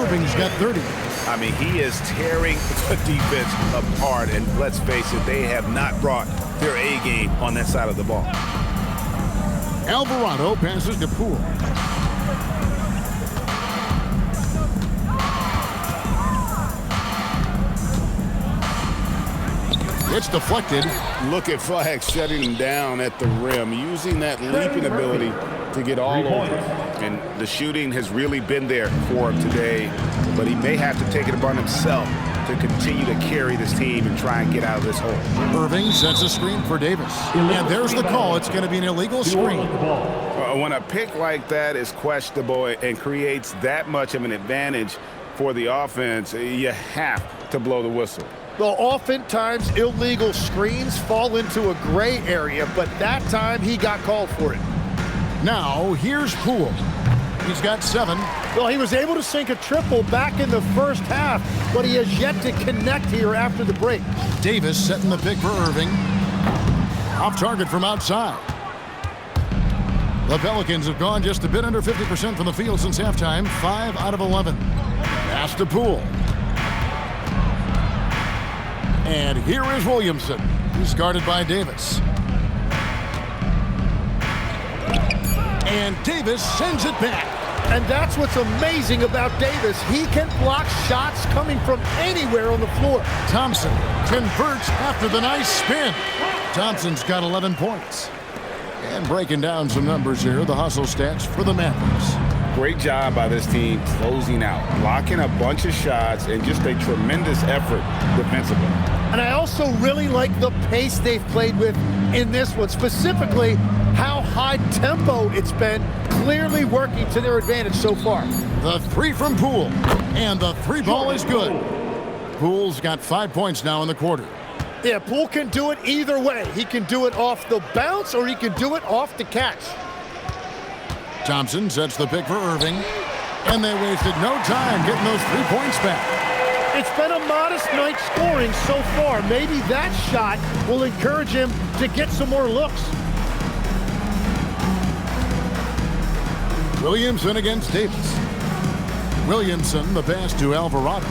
Irving's got 30. I mean, he is tearing the defense apart, and let's face it, they have not brought their A game on that side of the ball. Alvarado passes to Poole. It's deflected. Look at Flag shutting him down at the rim, using that leaping ability to get all over. And the shooting has really been there for him today, but he may have to take it upon himself to continue to carry this team and try and get out of this hole. Irving sets a screen for Davis. And there's the call. It's going to be an illegal screen. When a pick like that is questionable and creates that much of an advantage for the offense, you have to blow the whistle. Well, oftentimes illegal screens fall into a gray area, but that time he got called for it. Now, here's Poole. He's got 7. Well, he was able to sink a triple back in the first half, but he has yet to connect here after the break. Davis setting the pick for Irving. Off target from outside. The Pelicans have gone just a bit under 50% from the field since halftime. 5 out of 11. Pass to Poole. And here is Williamson. He's guarded by Davis. And Davis sends it back. And that's what's amazing about Davis. He can block shots coming from anywhere on the floor. Thompson converts after the nice spin. Thompson's got 11 points. And breaking down some numbers here, the hustle stats for the Mavericks. Great job by this team closing out, blocking a bunch of shots, and just a tremendous effort defensively. And I also really like the pace they've played with in this one, specifically how high tempo it's been, clearly working to their advantage so far. The 3 from Poole, and the 3 ball is good. Poole's got 5 points now in the quarter. Yeah, Poole can do it either way. He can do it off the bounce or he can do it off the catch. Thompson sets the pick for Irving, and they wasted no time getting those 3 points back. It's been a modest night scoring so far. Maybe that shot will encourage him to get some more looks. Williamson against Davis. Williamson, the pass to Alvarado.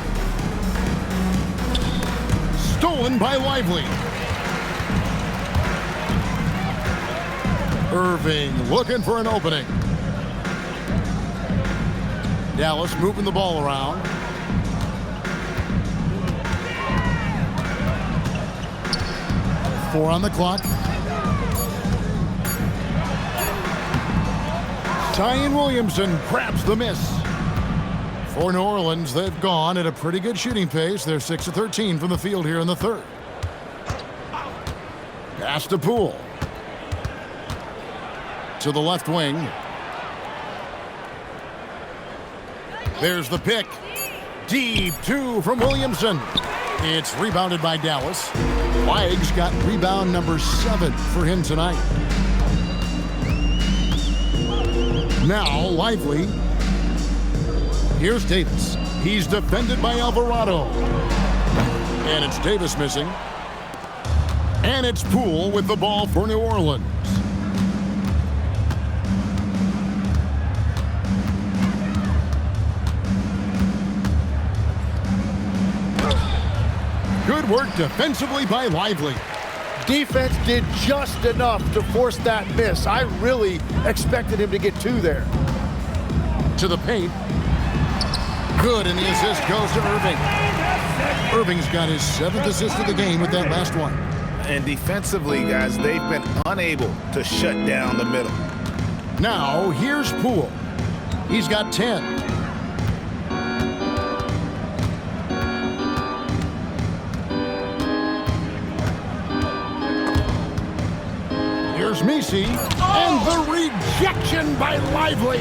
Stolen by Lively. Irving looking for an opening. Dallas moving the ball around. Four on the clock. Zion Williamson grabs the miss. For New Orleans, they've gone at a pretty good shooting pace. They're 6 of 13 from the field here in the third. Pass to Poole. To the left wing. There's the pick. Deep two from Williamson. It's rebounded by Dallas. Wags got rebound number 7 for him tonight. Now Lively. Here's Davis. He's defended by Alvarado. And it's Davis missing. And it's Poole with the ball for New Orleans. Good work defensively by Lively. Defense did just enough to force that miss. I really expected him to get 2 there. To the paint. Good, and the assist goes to Irving. Irving's got his 7th assist of the game with that last one. And defensively, guys, they've been unable to shut down the middle. Now, here's Poole. He's got 10. Here's Messi, and the rejection by Lively.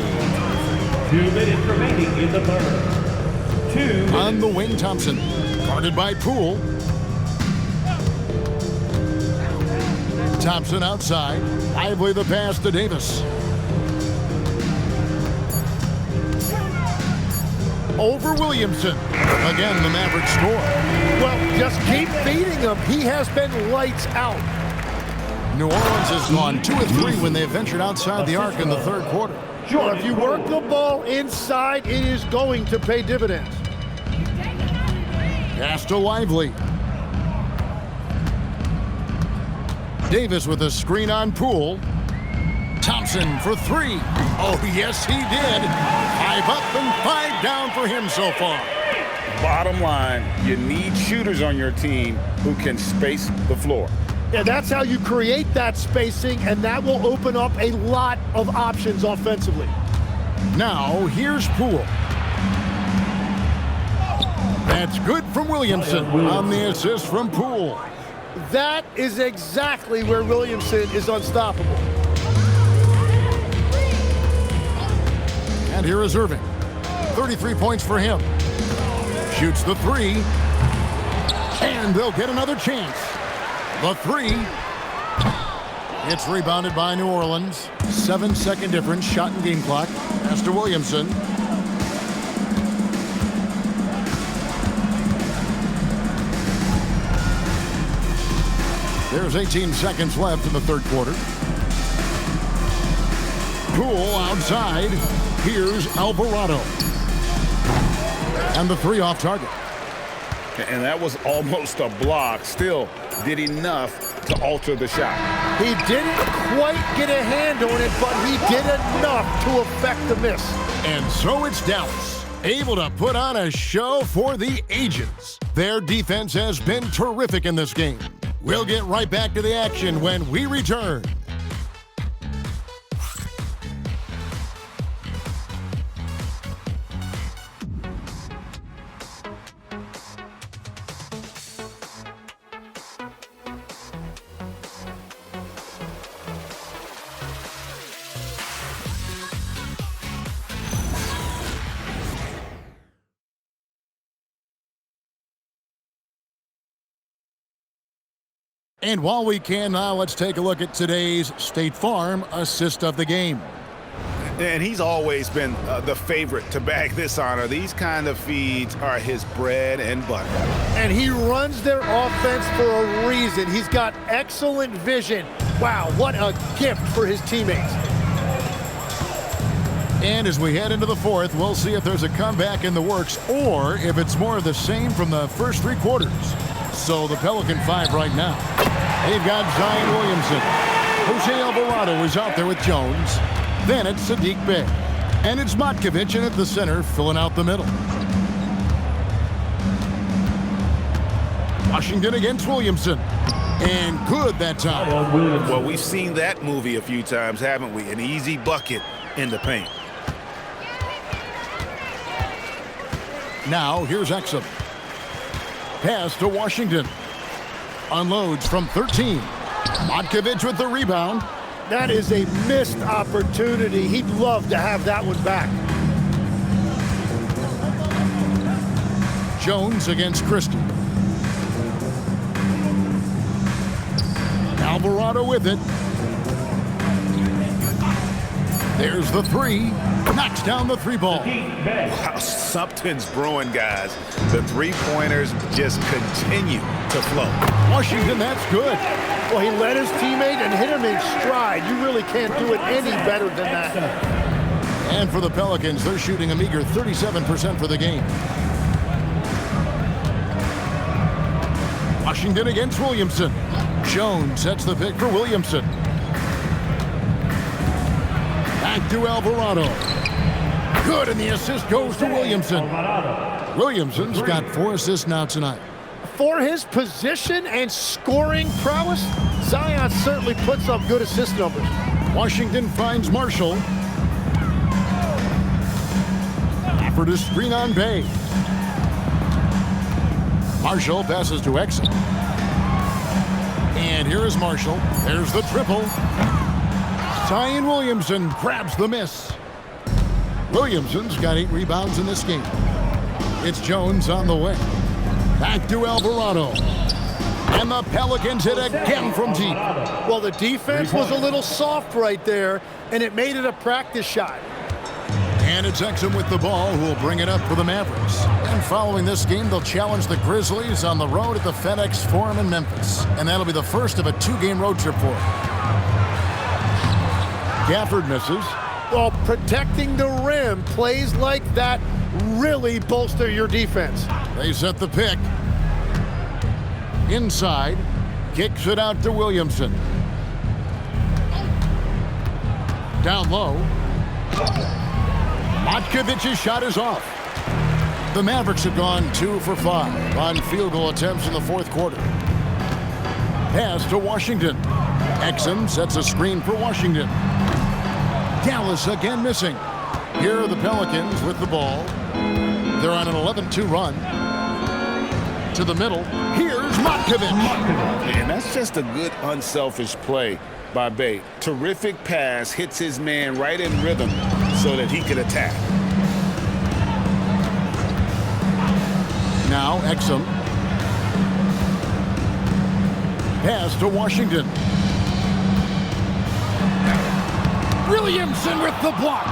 2 minutes remaining in the third. 2 minutes. On the wing, Thompson. Guarded by Poole. Thompson outside. Lively the pass to Davis. Over Williamson. Again, the Mavericks score. Well, just keep feeding him. He has been lights out. New Orleans has gone 2 of 3 when they ventured outside the arc in the third quarter. Sure, if you work the ball inside, it is going to pay dividends. Pass to Lively. Davis with a screen on Poole. Thompson for 3. Oh, yes, he did. 5 up and 5 down for him so far. Bottom line, you need shooters on your team who can space the floor. Yeah, that's how you create that spacing, and that will open up a lot of options offensively. Now, here's Poole. That's good from Williamson on the assist from Poole. That is exactly where Williamson is unstoppable. And here is Irving. 33 points for him. Shoots the 3. And they'll get another chance. The 3. It's rebounded by New Orleans. 7-second difference, shot and game clock. Pass to Williamson. There's 18 seconds left in the third quarter. Poole outside. Here's Alvarado. And the 3 off target. And that was almost a block. Still did enough to alter the shot. He didn't quite get a hand on it, but he did enough to affect the miss. And so it's Dallas, able to put on a show for the ages. Their defense has been terrific in this game. We'll get right back to the action when we return. And while we can now, let's take a look at today's State Farm assist of the game. And he's always been the favorite to bag this honor. These kind of feeds are his bread and butter. And he runs their offense for a reason. He's got excellent vision. Wow, what a gift for his teammates. And as we head into the fourth, we'll see if there's a comeback in the works or if it's more of the same from the first 3 quarters. So the Pelican 5 right now. They've got Zion Williamson. Jose Alvarado is out there with Jones. Then it's Sadiq Bey. And it's Matkovic in at the center, filling out the middle. Washington against Williamson. And good that time. Well, we've seen that movie a few times, haven't we? An easy bucket in the paint. Now here's Exum. Pass to Washington. Unloads from 13. Matkovic with the rebound. That is a missed opportunity. He'd love to have that one back. Jones against Christie. Alvarado with it. There's the three. Knocks down the three ball. Wow, something's brewing, guys. The three-pointers just continue to flow. Washington, that's good. Well, he led his teammate and hit him in stride. You really can't do it any better than that. And for the Pelicans, they're shooting a meager 37% for the game. Washington against Williamson. Jones sets the pick for Williamson. Back to Alvarado. Good, and the assist goes to Williamson. Williamson's got 4 assists now tonight. For his position and scoring prowess, Zion certainly puts up good assist numbers. Washington finds Marshall. Effort to screen on Bay. Marshall passes to Exum. And here is Marshall. There's the triple. Zion Williamson grabs the miss. Williamson's got 8 rebounds in this game. It's Jones on the way. Back to Alvarado. And the Pelicans hit again from deep. Well, the defense was a little soft right there, and it made it a practice shot. And it's Exum with the ball, who will bring it up for the Mavericks. And following this game, they'll challenge the Grizzlies on the road at the FedEx Forum in Memphis. And that'll be the first of a 2-game road trip for them. Gafford misses. Well, protecting the rim, plays like that really bolster your defense. They set the pick. Inside, kicks it out to Williamson. Down low. Matkovic's shot is off. The Mavericks have gone 2 for 5 on field goal attempts in the fourth quarter. Pass to Washington. Exum sets a screen for Washington. Dallas again missing. Here are the Pelicans with the ball. They're on an 11-2 run. To the middle. Here's Matkovic. And that's just a good unselfish play by Bay. Terrific pass, hits his man right in rhythm so that he could attack. Now Exum. Pass to Washington. Williamson with the block.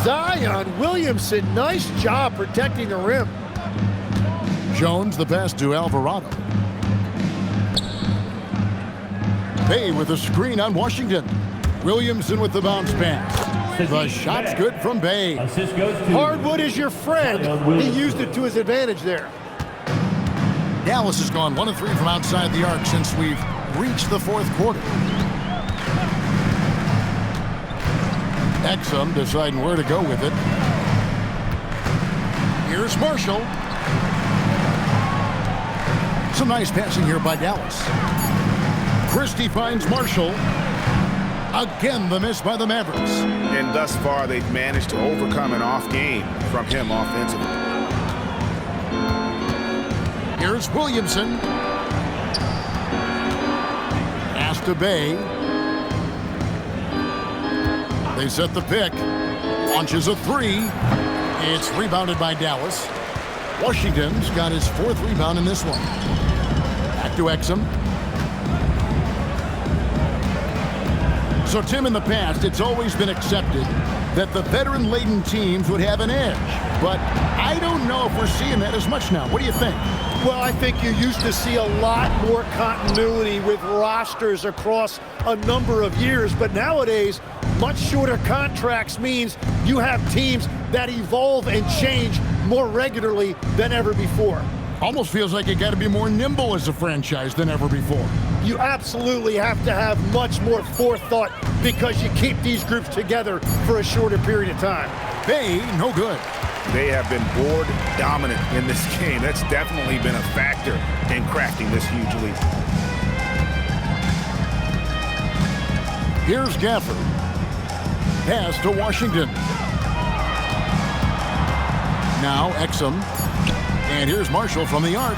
Zion Williamson, nice job protecting the rim. Jones the pass to Alvarado. Bay with a screen on Washington. Williamson with the bounce pass. The shot's good from Bay. Hardwood is your friend. He used it to his advantage there. Dallas has gone 1 of 3 from outside the arc since we've reached the fourth quarter. Exum deciding where to go with it. Here's Marshall. Some nice passing here by Dallas. Christie finds Marshall. Again, the miss by the Mavericks. And thus far, they've managed to overcome an off game from him offensively. Here's Williamson. Pass to Bay. They set the pick. Launches a 3. It's rebounded by Dallas. Washington's got his 4th rebound in this one. Back to Exum. So, Tim, in the past, it's always been accepted that the veteran-laden teams would have an edge. But I don't know if we're seeing that as much now. What do you think? Well, I think you used to see a lot more continuity with rosters across a number of years. But nowadays, much shorter contracts means you have teams that evolve and change more regularly than ever before. Almost feels like you got to be more nimble as a franchise than ever before. You absolutely have to have much more forethought because you keep these groups together for a shorter period of time. Bay, no good. They have been board dominant in this game. That's definitely been a factor in crafting this huge lead. Here's Gafford. Pass to Washington. Now Exum. And here's Marshall from the arc.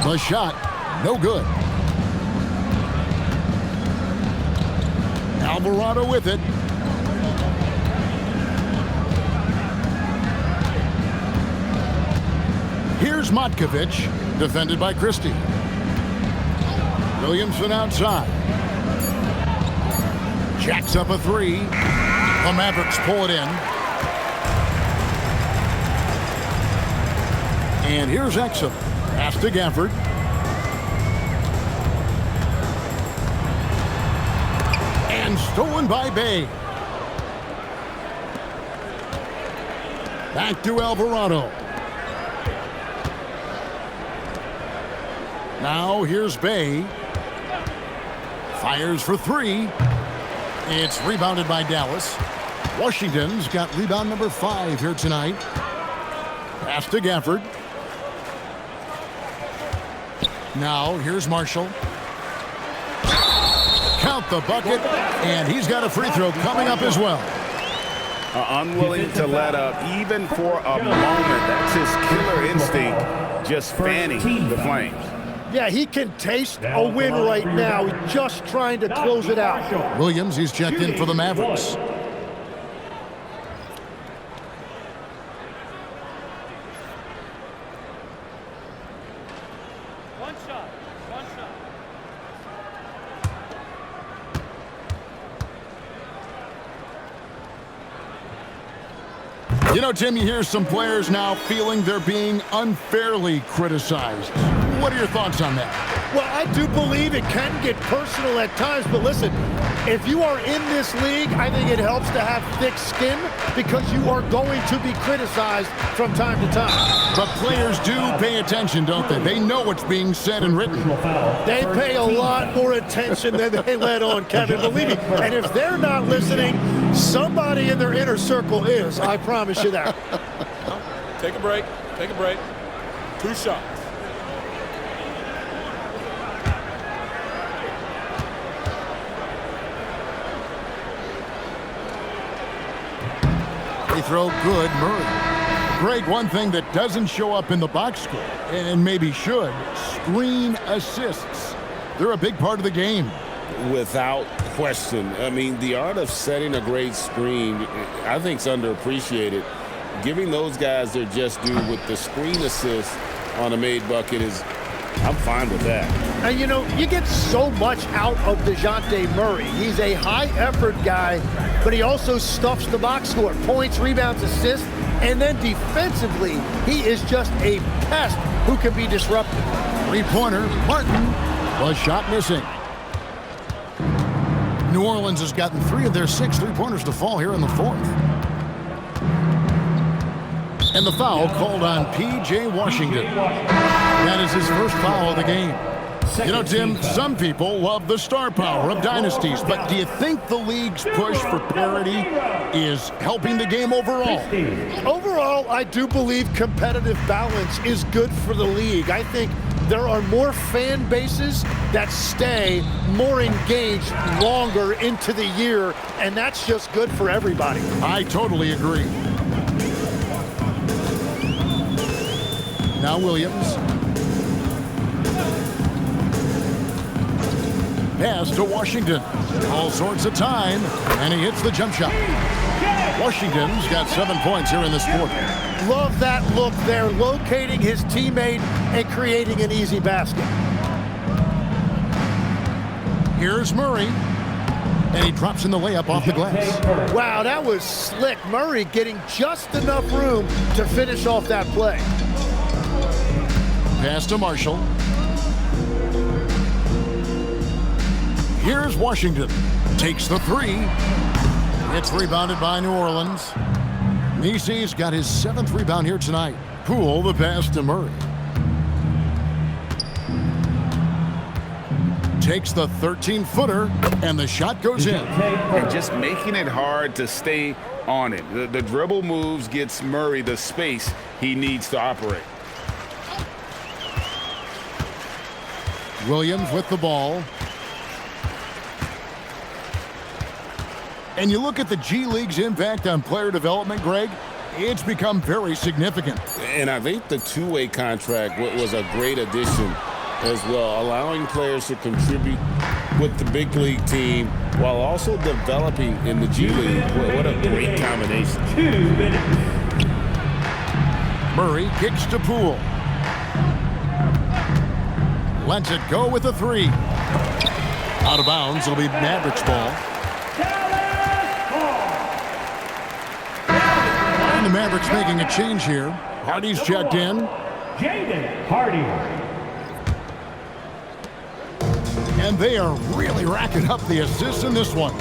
The shot, no good. Alvarado with it. Here's Matkovich, defended by Christie. Williamson outside. Jacks up a three. The Mavericks pull it in. And here's Exum. Pass to Gafford. And stolen by Bay. Back to Alvarado. Now here's Bay. Fires for three. It's rebounded by Dallas. Washington's got rebound number 5 here tonight. Pass to Gafford. Now here's Marshall. Count the bucket, and he's got a free throw coming up as well. Unwilling to let up even for a moment. That's his killer instinct, just fanning the flames. Yeah, he can taste a win right now. He's just trying to close it out. Williams, he's checked in for the Mavericks. One shot. You know, Tim, you hear some players now feeling they're being unfairly criticized. What are your thoughts on that? Well, I do believe it can get personal at times, but listen, if you are in this league, I think it helps to have thick skin because you are going to be criticized from time to time. But players do pay attention, don't they? They know what's being said and written. They pay a lot more attention than they let on, Kevin, believe me. And if they're not listening, somebody in their inner circle is, I promise you that. Take a break. 2 shots. Free throw, good, Murray. Greg, one thing that doesn't show up in the box score, and maybe should, screen assists. They're a big part of the game. Without question. I mean, the art of setting a great screen, I think, is underappreciated. Giving those guys their just due with the screen assist on a made bucket is, I'm fine with that. And, you know, you get so much out of DeJounte Murray. He's a high-effort guy, but he also stuffs the box score. Points, rebounds, assists, and then defensively, he is just a pest who can be disruptive. Three-pointer, Martin, was shot missing. New Orleans has gotten 3 of their 6 three-pointers to fall here in the 4th. And the foul called on P.J. Washington. That is his first foul of the game. You know, Tim, some people love the star power of dynasties, but do you think the league's push for parity is helping the game overall? Overall, I do believe competitive balance is good for the league. I think there are more fan bases that stay more engaged longer into the year, and that's just good for everybody. I totally agree. Now Williams. Pass to Washington. All sorts of time, and he hits the jump shot. Washington's got 7 points here in this quarter. Love that look there, locating his teammate and creating an easy basket. Here's Murray, and he drops in the layup off the glass. Wow, that was slick. Murray getting just enough room to finish off that play. Pass to Marshall. Here's Washington. Takes the 3. It's rebounded by New Orleans. Nisi's got his 7th rebound here tonight. Poole the pass to Murray. Takes the 13-footer, and the shot goes in. And just making it hard to stay on it. The dribble moves gets Murray the space he needs to operate. Williams with the ball. And you look at the G League's impact on player development, Greg, it's become very significant. And I think the two-way contract was a great addition as well, allowing players to contribute with the big league team while also developing in the G League. What a great combination. 2 minutes. Murray kicks to Poole. Lets it go with a 3. Out of bounds, it'll be Mavericks ball. And the Mavericks making a change here. Hardy's checked in. Jaden Hardy. And they are really racking up the assists in this one.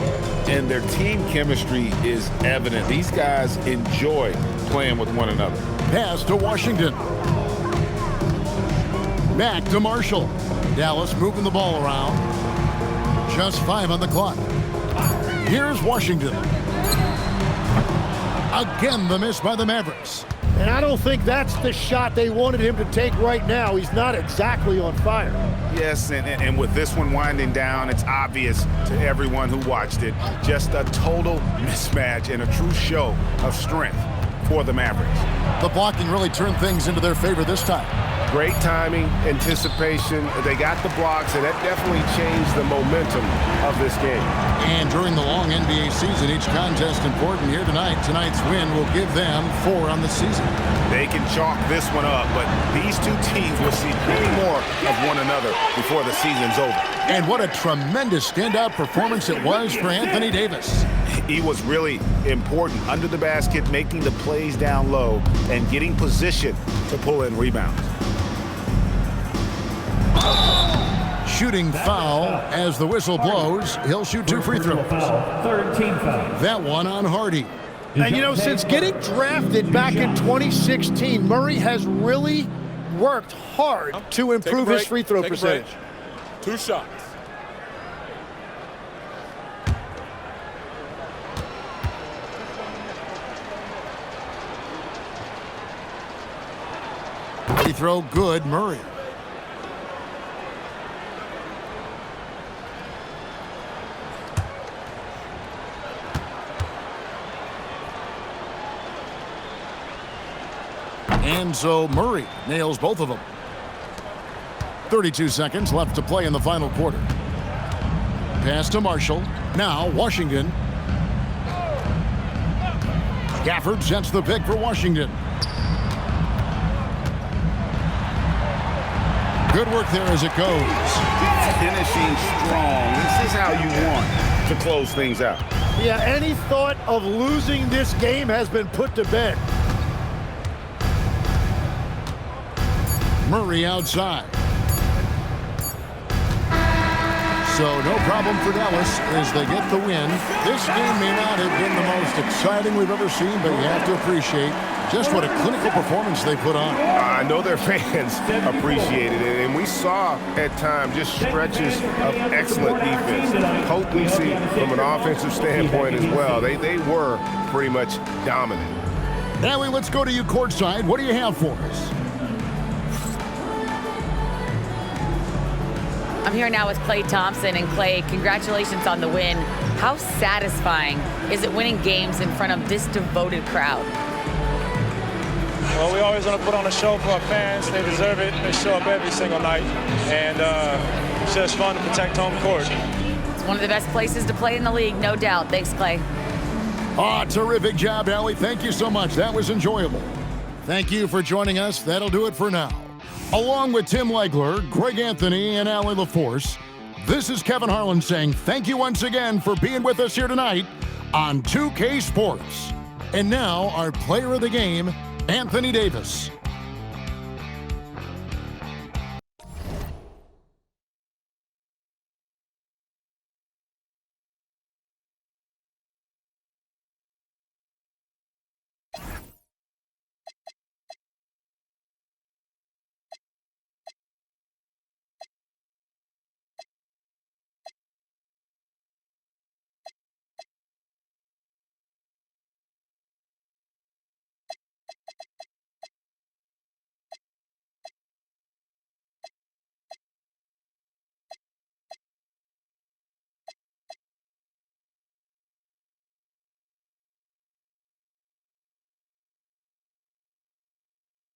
And their team chemistry is evident. These guys enjoy playing with one another. Pass to Washington. Back to Marshall. Dallas moving the ball around. Just 5 on the clock. Here's Washington. Again, the miss by the Mavericks. And I don't think that's the shot they wanted him to take right now. He's not exactly on fire. Yes, and with this one winding down, it's obvious to everyone who watched it. Just a total mismatch and a true show of strength for the Mavericks. The blocking really turned things into their favor this time. Great timing, anticipation. They got the blocks, and that definitely changed the momentum of this game. And during the long NBA season, each contest important here tonight. Tonight's win will give them 4 on the season. They can chalk this one up, but these two teams will see many more of one another before the season's over. And what a tremendous standout performance it was for Anthony Davis. He was really important under the basket, making the plays down low and getting position to pull in rebounds. Shooting foul as the whistle blows. He'll shoot 2 free throws. 3rd team foul. That one on Hardy. And, you know, since getting drafted back in 2016, Murray has really worked hard to improve his free throw percentage. 2 shots. Free throw good, Murray. And so Murray nails both of them. 32 seconds left to play in the final quarter. Pass to Marshall. Now Washington. Gafford sets the pick for Washington. Good work there as it goes. Finishing strong. This is how you want to close things out. Yeah, any thought of losing this game has been put to bed. Murray outside. So no problem for Dallas as they get the win. This game may not have been the most exciting we've ever seen, but you have to appreciate just what a clinical performance they put on. I know their fans appreciated it, and we saw at times just stretches of excellent defense, potency from an offensive standpoint as well. They were pretty much dominant. Now let's go to you courtside. What do you have for us? I'm here now with Klay Thompson. And Klay, congratulations on the win. How satisfying is it winning games in front of this devoted crowd? Well, we always want to put on a show for our fans. They deserve it. They show up every single night. And it's just fun to protect home court. It's one of the best places to play in the league, no doubt. Thanks, Klay. Oh, terrific job, Allie. Thank you so much. That was enjoyable. Thank you for joining us. That'll do it for now. Along with Tim Legler, Greg Anthony, and Allie LaForce, this is Kevin Harlan saying thank you once again for being with us here tonight on 2K Sports. And now, our player of the game, Anthony Davis.